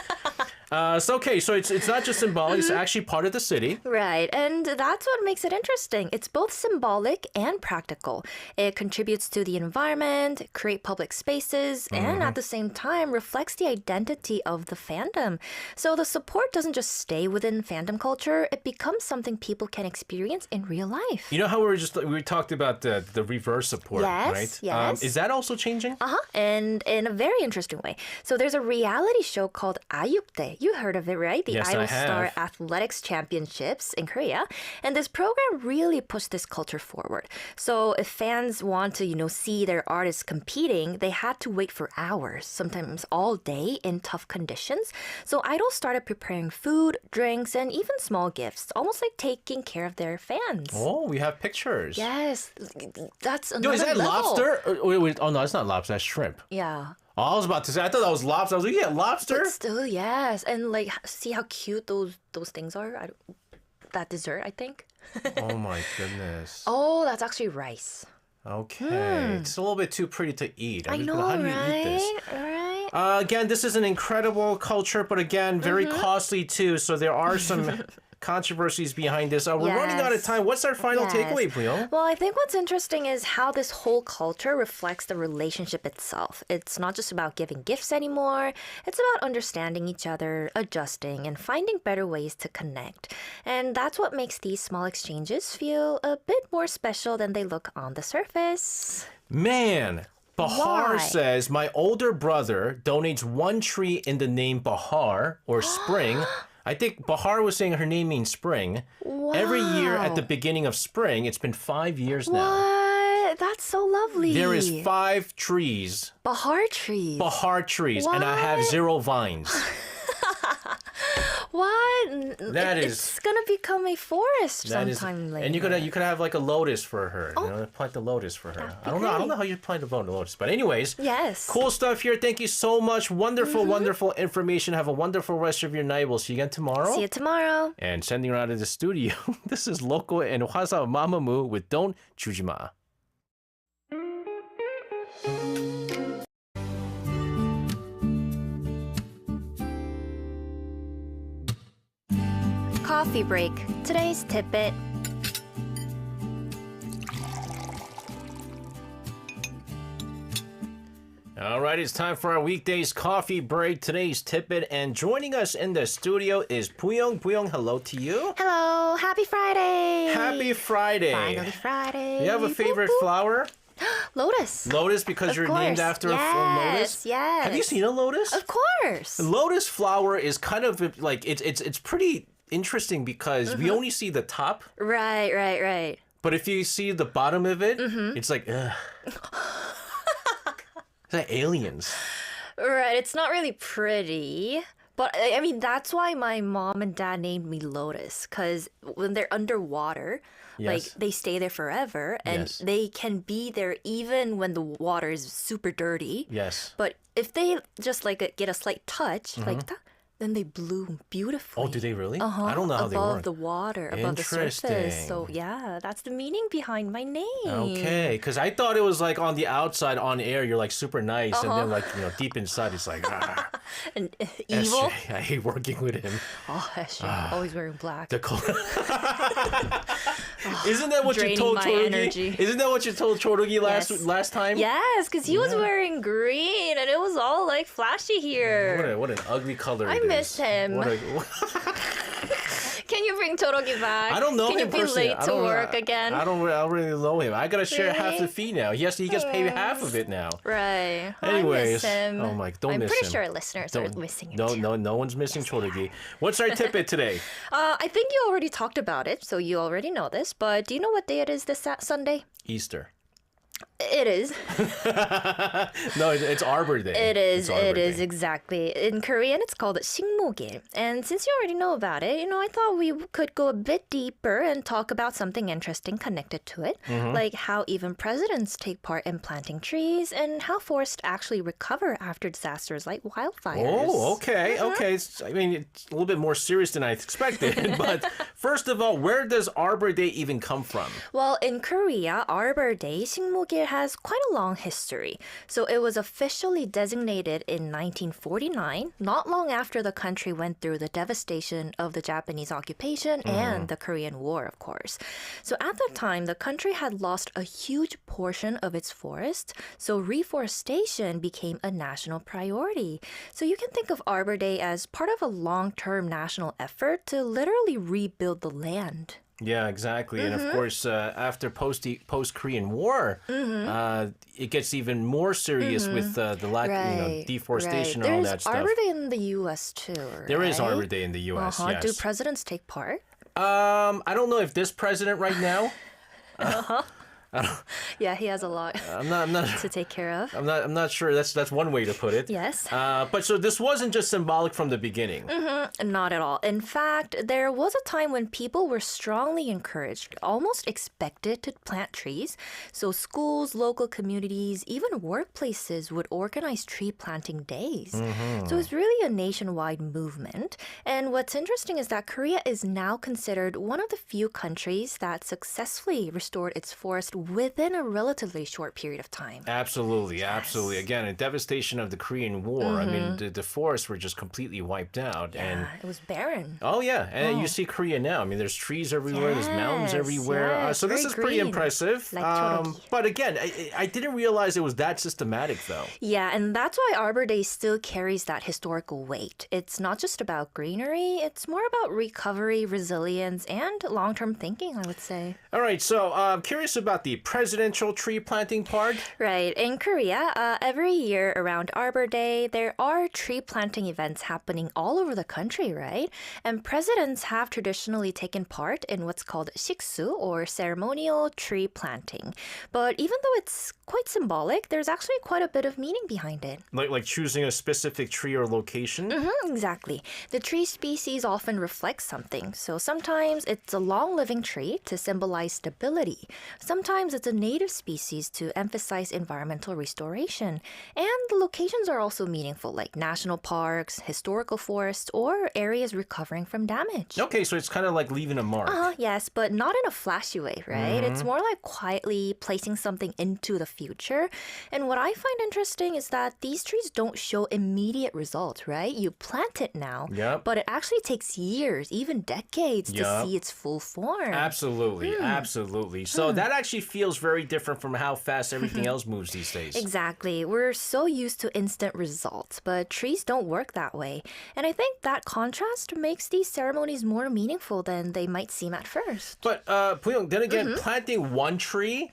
So it's not just symbolic. It's actually part of the city. Right, and that's what makes it interesting. It's both symbolic and practical. It contributes to the environment, create public spaces, and at the same time reflects the identity of the fandom. So the support doesn't just stay within fandom culture, it becomes something people can experience in real life. You know how we talked about the reverse support, Yes, right? yes. Is that also changing? And in a very interesting way. So there's a reality show called 아육대. You heard of it, right? The Yes, I Idol Star have. Athletics Championships in Korea. And this program really pushed this culture forward. So if fans want to, see their artists competing, they had to wait for hours, sometimes all day in tough conditions. So Idol started preparing food, drinks, and even small gifts, almost like taking care of their fans. Oh, we have pictures. Yes, that's another Yo, is that level. lobster? Wait, oh no, it's not lobster. That's shrimp. Yeah. Oh, I was about to say. I thought that was lobster. I was like, yeah, lobster. But still, yes. And like, see how cute those things are? That dessert, I think. Oh my goodness. Oh, that's actually rice. Okay, it's a little bit too pretty to eat. I know, How do you eat this? Right? Again, this is an incredible culture, but again, very costly too. So there are some controversies behind this. We're running out of Yes. time. What's our final Yes. takeaway, Priyo? Well, I think what's interesting is how this whole culture reflects the relationship itself. It's not just about giving gifts anymore. It's about understanding each other, adjusting, and finding better ways to connect. And that's what makes these small exchanges feel a bit more special than they look on the surface. Man, Bahar Why? says, my older brother donates one tree in the name Bahar, or spring. I think Bahar was saying her name means spring. Wow. Every year at the beginning of spring, it's been 5 years now. What? That's so lovely. There is 5 trees, Bahar trees. Bahar trees, and I have What? 0 vines. What? That is- It's gonna become a forest That is, sometime later. and you could have like a lotus for her. You know, plant the lotus for her. I don't know how you plant a lotus, but anyways. Yes. Cool stuff here. Thank you so much. Wonderful, wonderful information. Have a wonderful rest of your night. We'll see you again tomorrow. See you tomorrow. And sending her out of the studio. This is Loco and Hwasa Mamamoo with Don't Chujima. Coffee break. Today's tidbit. All right, it's time for our weekdays coffee break. Today's tidbit, and joining us in the studio is Puyong. Puyong, hello to you. Hello. Happy Friday. Happy Friday. Finally Friday. You have a favorite Whoop, whoop. flower? Lotus. Lotus, because Of you're named course. after a lotus? Yes. Have you seen a lotus? Of course. Lotus flower is kind of like it's pretty interesting because we only see the top, Right. but if you see the bottom of it, it's like ugh. It's like aliens. Right. It's not really pretty. But I mean, that's why my mom and dad named me Lotus, because when they're underwater, like Yes. they stay there forever, and Yes. they can be there even when the water is super dirty. Yes. But if they just like get a slight touch, like that, then they bloom beautifully. Oh, do they really? Uh-huh. I don't know how they above work. the water, above the surface. Interesting. So yeah, that's the meaning behind my name. Okay, because I thought it was like on the outside, on air, you're like super nice, and then like deep inside, it's like ah, And evil. SJ, I hate working with him. Oh, SJ, always wearing black. The Isn't that what you Draining told my Chorugi? energy. Isn't that what you told Chorugi Yes. last time? Yes, because he was wearing green and it was all like flashy here. What an ugly color I it is. miss him. Can you bring Torogi back? I don't know Can him you be personally. late I to don't- work again? I don't really know him. I gotta share half the Really? fee now. He gets paid half of it now. Right. Anyways, I miss him. oh my, don't I'm miss pretty him. sure our listeners are missing it. No one's missing Chorugi. What's our tidbit today? I think you already talked about it, so you already know this. But do you know what day it is this Sunday? Easter. It is. No, it's Arbor Day. It is. It's Arbor It is Day. exactly. In Korean, it's called 식목일. And since you already know about it, I thought we could go a bit deeper and talk about something interesting connected to it, Mm-hmm. like how even presidents take part in planting trees and how forests actually recover after disasters like wildfires. Oh, okay, Uh-huh. okay. I mean, it's a little bit more serious than I expected. But first of all, where does Arbor Day even come from? Well, in Korea, Arbor Day, 식목일, has quite a long history. So it was officially designated in 1949, not long after the country went through the devastation of the Japanese occupation and the Korean War, of course. So at the time, the country had lost a huge portion of its forests, so reforestation became a national priority. So you can think of Arbor Day as part of a long-term national effort to literally rebuild the land. Yeah, exactly. And Mm-hmm. of course, after post-Korean War, it gets even more serious with the lack, deforestation and all There's that stuff. Arbor Day in the U.S. too, right? There is Arbor Day in the U.S. Uh-huh. Yes. Do presidents take part? I don't know if this president right now. Yeah, he has a lot I'm not. to take care of. I'm not sure. That's one way to put it. Yes. But so this wasn't just symbolic from the beginning. Not at all. In fact, there was a time when people were strongly encouraged, almost expected to plant trees. So schools, local communities, even workplaces would organize tree planting days. So it's really a nationwide movement. And what's interesting is that Korea is now considered one of the few countries that successfully restored its forest within a relatively short period of time. Absolutely, absolutely. Again, a devastation of the Korean War. I mean, the forests were just completely wiped out, and Yeah, it was barren. oh yeah, and you see Korea now. I mean, there's trees everywhere, there's mountains Yes, everywhere. yes, So this very is pretty green, impressive. like Chodoki. But again, I didn't realize it was that systematic, though. Yeah, and that's why Arbor Day still carries that historical weight. It's not just about greenery, it's more about recovery, resilience, and long-term thinking, I would say. All right, so I'm curious about the the presidential tree planting part. Right. In Korea, every year around Arbor Day, there are tree planting events happening all over the country, right? And presidents have traditionally taken part in what's called 식수, or ceremonial tree planting. But even though it's quite symbolic, there's actually quite a bit of meaning behind it. Like choosing a specific tree or location. Exactly. The tree species often reflects something. So sometimes it's a long-living tree to symbolize stability. Sometimes it's a native species to emphasize environmental restoration. And the locations are also meaningful, like national parks, historical forests, or areas recovering from damage. Okay, so it's kind of like leaving a mark. Yes, but not in a flashy way, right? It's more like quietly placing something into the future. And what I find interesting is that these trees don't show immediate results, right? You plant it now, Yep. but it actually takes years, even decades, to Yep. see its full form. Absolutely, absolutely. So that actually feels very different from how fast everything else moves these days. Exactly. We're so used to instant results, but trees don't work that way. And I think that contrast makes these ceremonies more meaningful than they might seem at first. But Puyong, then again, planting one tree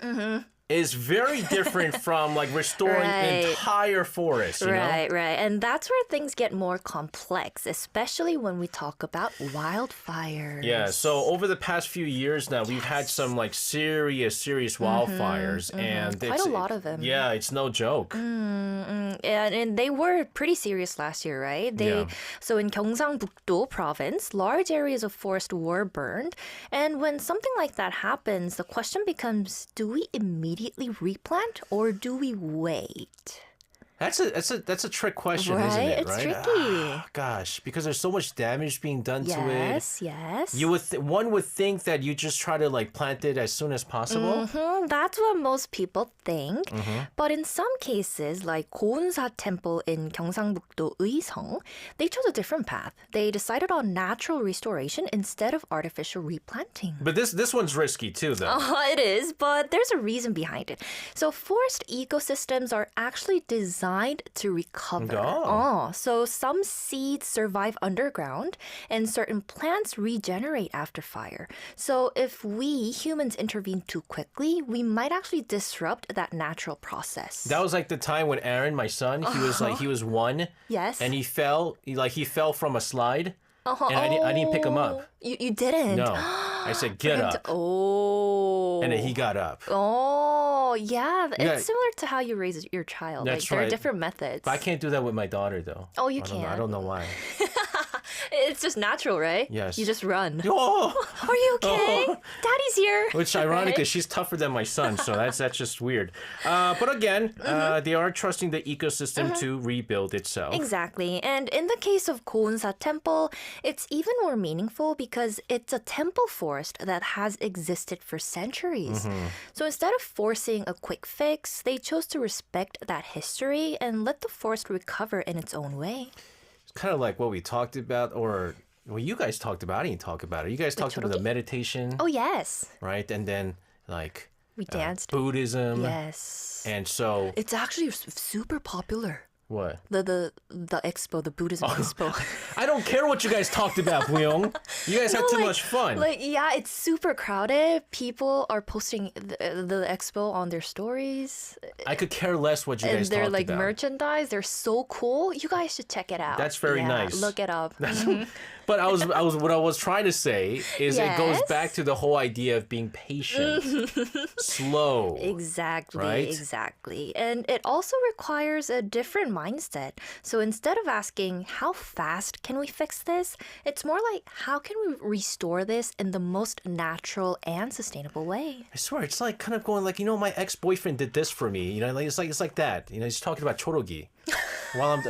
is very different from like restoring Right. entire forests. You know? Right. And that's where things get more complex, especially when we talk about wildfires. Yeah, so over the past few years now, we've had some like serious wildfires, and Quite a lot of them. Yeah, it's no joke. And they were pretty serious last year, right? Yeah. So in Gyeongsang-buk-do province, large areas of forest were burned. And when something like that happens, the question becomes, do we immediately replant or do we wait? That's a trick question, isn't Right? it? It's right? tricky. Gosh, because there's so much damage being done to it. Yes. You would one would think that you just try to like plant it as soon as possible. That's what most people think. But in some cases, like 고운사 Temple in Gyeongsang-buk-do Uisong, they chose a different path. They decided on natural restoration instead of artificial replanting. But this one's risky too, though. It is, but there's a reason behind it. So forest ecosystems are actually designed to recover. So some seeds survive underground and certain plants regenerate after fire. So if we humans intervene too quickly, we might actually disrupt that natural process. That was like the time when Aaron, my son, he was one. Yes. And he fell from a slide. And I didn't pick him up. You didn't? No. I said, get up. Oh. And then he got up. Oh, yeah. Yeah. It's similar to how you raise your child. That's like, there are right. different methods. But I can't do that with my daughter, though. Oh, you I don't know- can't. I don't know why. It's just natural, right? Yes. You just run. Oh! Are you okay? Daddy's here. Which ironic, Right? because she's tougher than my son, so that's just weird. But again, they are trusting the ecosystem to rebuild itself. Exactly. And in the case of 고운사 Temple, it's even more meaningful because it's a temple forest that has existed for centuries. So instead of forcing a quick fix, they chose to respect that history and let the forest recover in its own way. It's kind of like what we talked about, or well, you guys talked about. I didn't talk about it. You guys talked about the 초록이? meditation, Oh, yes. right? And then like We danced. Buddhism. Yes. And so It's actually super popular. what? The expo, the Buddhism expo. I don't care what you guys talked about, Buyong. You guys had too much fun. It's super crowded. People are posting the expo on their stories. I could care less what you And guys they're talked like about. merchandise. They're so cool. You guys should check it out. That's very Yeah, nice. Look it up. But what I was trying to say is it goes Yes. back to the whole idea of being patient, slow. Exactly, Right? exactly. And it also requires a different mindset. So instead of asking, how fast can we fix this? It's more like, how can we restore this in the most natural and sustainable way? I swear, it's like kind of going like, my ex-boyfriend did this for me. Like it's like that. He's talking about chorogi. While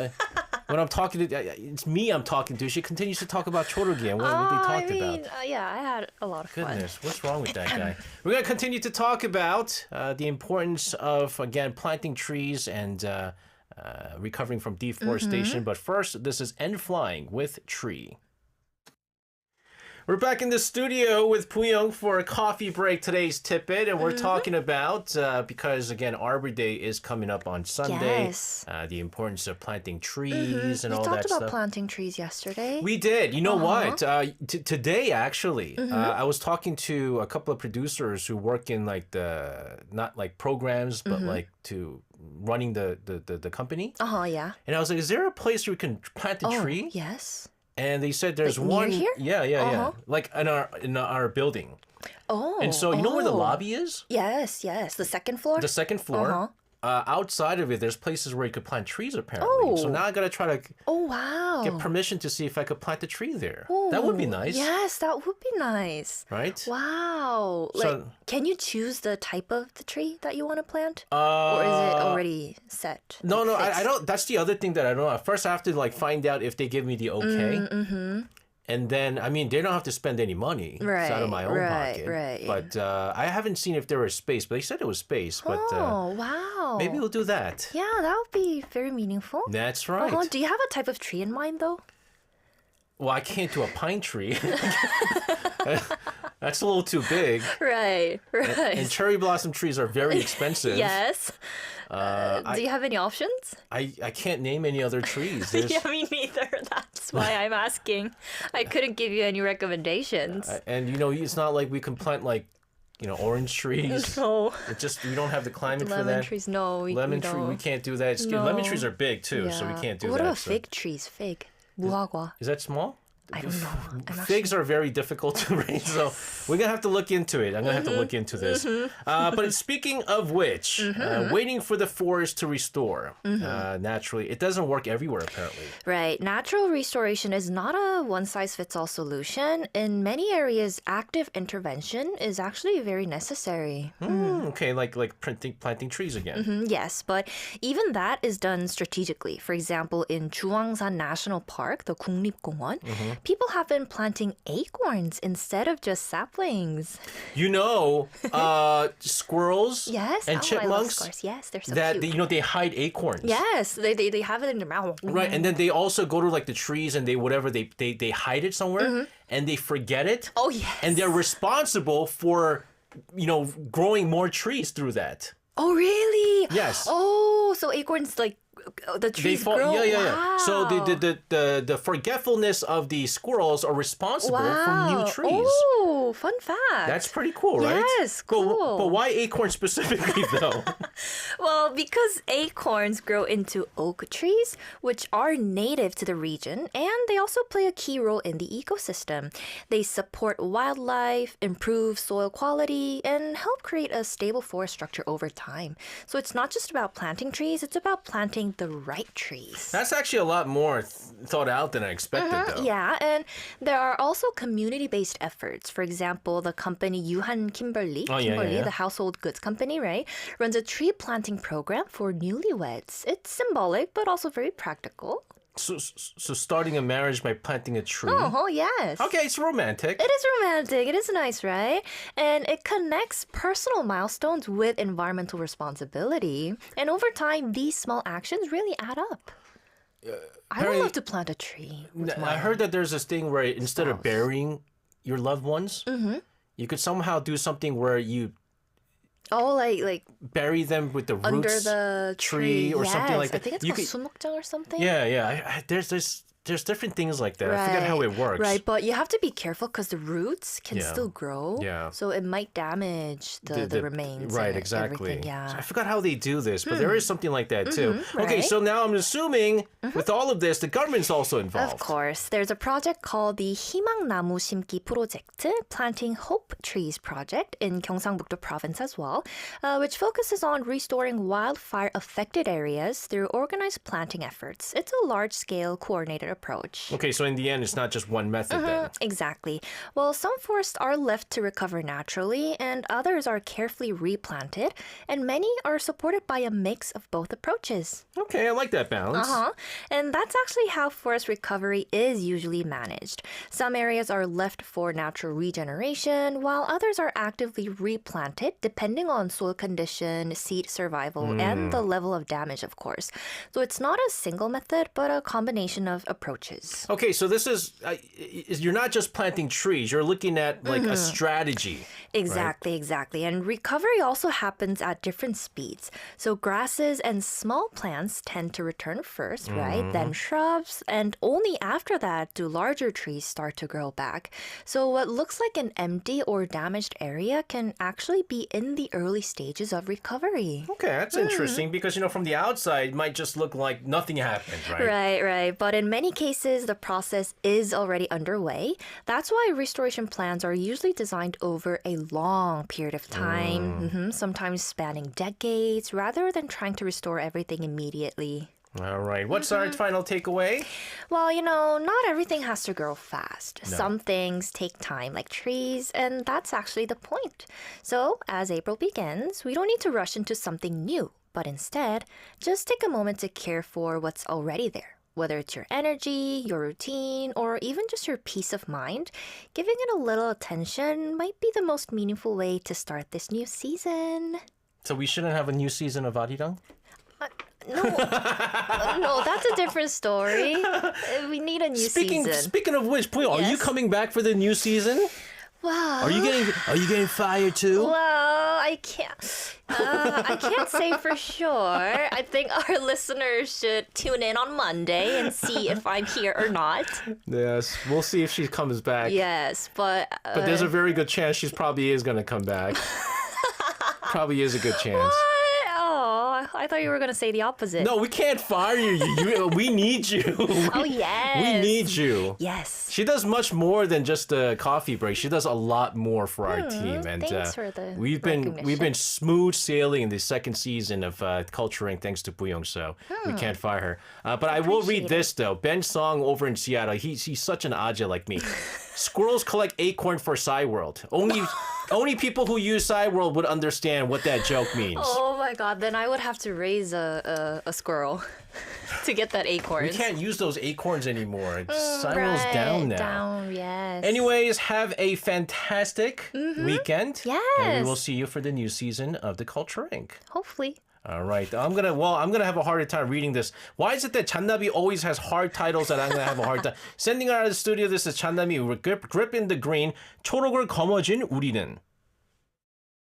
when I'm talking to, it's me I'm talking to. She continues to talk about chorogi and what they talked about. Yeah, I had a lot of fun. Goodness, what's wrong with that guy? We're going to continue to talk about the importance of, again, planting trees and recovering from deforestation. But first, this is End Flying with Tree. We're back in the studio with Pooyoung for a coffee break. Today's Tippet, and we're talking about, because again, Arbor Day is coming up on Sunday. Yes. The importance of planting trees and We all that talked about stuff. planting trees yesterday. We did. You know what? Today, actually, I was talking to a couple of producers who work in like not like programs, but like to running the company. Yeah. And I was like, is there a place where we can plant a tree? Yes. And they said there's Like near one. here? Yeah. Like in our building. Oh. And so you know where the lobby is? Yes. The second floor? The second floor. Outside of it, there's places where you could plant trees apparently. Oh. So now I gotta try to Oh, wow. get permission to see if I could plant a tree there. That would be nice. Yes, that would be nice. Right? Wow. Like, So- can you choose the type of the tree that you want to plant? Or is it already set? No, like, I fixed? don't. That's the other thing that I don't know. First, I have to like find out if they give me the okay. And then, I mean, they don't have to spend any money. It's out of my own pocket. Right. But I haven't seen if there was space. But they said it was space. But Oh, wow. maybe we'll do that. Yeah, that would be very meaningful. That's right. Do you have a type of tree in mind, though? Well, I can't do a pine tree. That's a little too big. Right. And cherry blossom trees are very expensive. Yes. Do you have any options? I can't name any other trees. There's- Yeah, me neither. That's why I'm asking. I couldn't give you any recommendations. and you know, it's not like we can plant like, you know, orange trees. No. It just we don't have the climate for Lemon that. trees, no. Lemon we tree, we don't. can't do that. No. Lemon trees are big too, so we Yeah. can't do what that. about so- fig trees? Fig. 무화과. Is that small? I don't know. I'm Figs are very difficult to raise, so we're gonna have to look into it. I'm gonna have to look into this. But speaking of which, waiting for the forest to restore naturally, it doesn't work everywhere apparently. Right. Natural restoration is not a one-size-fits-all solution. In many areas, active intervention is actually very necessary. Okay, like planting trees again. Yes, but even that is done strategically. For example, in Juangsan National Park, the 국립공원, people have been planting acorns instead of just saplings. You know, squirrels Yes, and I love chipmunks squirrels. Yes, they're so that cute. they hide acorns. Yes, they have it in their mouth. Right, and then they also go to like the trees and they hide it somewhere and they forget it. Oh yes. And they're responsible for, growing more trees through that. Oh really? Yes. Oh, so acorns like the trees grow. Yeah. So Wow. the forgetfulness of the squirrels are responsible for new trees. Oh, fun fact. That's pretty cool, right? Yes, cool. But why acorns specifically though? Well, because acorns grow into oak trees, which are native to the region, and they also play a key role in the ecosystem. They support wildlife, improve soil quality, and help create a stable forest structure over time. So it's not just about planting trees, it's about planting the right trees. That's actually a lot more thought out than I expected though. Yeah, and there are also community-based efforts. For example, the company Yuhan Kimberly, Oh, yeah. the household goods company, right, runs a tree planting program for newlyweds. It's symbolic, but also very practical. So starting a marriage by planting a tree. Oh, yes. Okay, it's romantic. It is romantic. It is nice, right? And it connects personal milestones with environmental responsibility. And over time, these small actions really add up. I would Harry, love to plant a tree. with I my- heard that there's this thing where instead of burying your loved ones, you could somehow do something where you Oh, like bury them with the roots under the tree or something like I that. think it's You called could- sumukjang or something. Yeah. There's different things like that. I forget how it works. Right, but you have to be careful because the roots can Yeah. still grow. Yeah. So it might damage the remains. Right, and exactly. everything, Yeah. So I forgot how they do this, but there is something like that too. Okay, right. so now I'm assuming with all of this, the government's also involved. Of course. There's a project called the 희망나무 심기 프로젝트, Planting Hope Trees Project in Gyeongsang-buk-do province as well, which focuses on restoring wildfire-affected areas through organized planting efforts. It's a large-scale coordinated approach. Okay, so in the end, it's not just one method then. Exactly. Well, some forests are left to recover naturally, and others are carefully replanted, and many are supported by a mix of both approaches. Okay, I like that balance. And that's actually how forest recovery is usually managed. Some areas are left for natural regeneration, while others are actively replanted depending on soil condition, seed survival, and the level of damage, of course. So it's not a single method, but a combination of approaches. Okay, so this is you're not just planting trees. You're looking at like a strategy. Exactly, exactly. And recovery also happens at different speeds. So grasses and small plants tend to return first, right? Then shrubs, and only after that do larger trees start to grow back. So what looks like an empty or damaged area can actually be in the early stages of recovery. Okay, that's interesting because from the outside it might just look like nothing happened, right? Right, right. But in many cases, the process is already underway. That's why restoration plans are usually designed over a long period of time, sometimes spanning decades, rather than trying to restore everything immediately. All right. What's our final takeaway? Well, not everything has to grow fast. Some things take time, like trees, and that's actually the point. So, as April begins, we don't need to rush into something new, but instead, just take a moment to care for what's already there. Whether it's your energy, your routine, or even just your peace of mind, giving it a little attention might be the most meaningful way to start this new season. So we shouldn't have a new season of Arirang? No, no, that's a different story. We need a new season. Speaking of which, Puyo, are you Yes? coming back for the new season? Wow. Are you getting fired too? Well, I can't say for sure. I think our listeners should tune in on Monday and see if I'm here or not. Yes, we'll see if she comes back. Yes, but But there's a very good chance she probably is going to come back. Probably is a good chance. oh, I thought you were gonna say the opposite. No, we can't fire you. We need you. Oh yes. We need you. Yes. She does much more than just a coffee break. She does a lot more for our team, and thanks for the we've been recognition. smooth sailing in the second season of Culturing thanks to Buyong. So we can't fire her. But I will read Appreciate this though. Ben Song over in Seattle. He's such an aja like me. Squirrels collect acorn for Cyworld. Only people who use Cyworld would understand what that joke means. Oh my god, then I would have to raise a squirrel to get that acorn. We can't use those acorns anymore. Cyworld's down now. Down, yes. Anyways, have a fantastic weekend. And we Yes. will see you for the new season of The Culture Inc. Hopefully. All right. I'm gonna have a harder time reading this. Why is it that Channabi always has hard titles that I'm gonna have a hard time? Sending out of the studio, this is Channabi grip in the green. 초록을 거머쥔 우리는.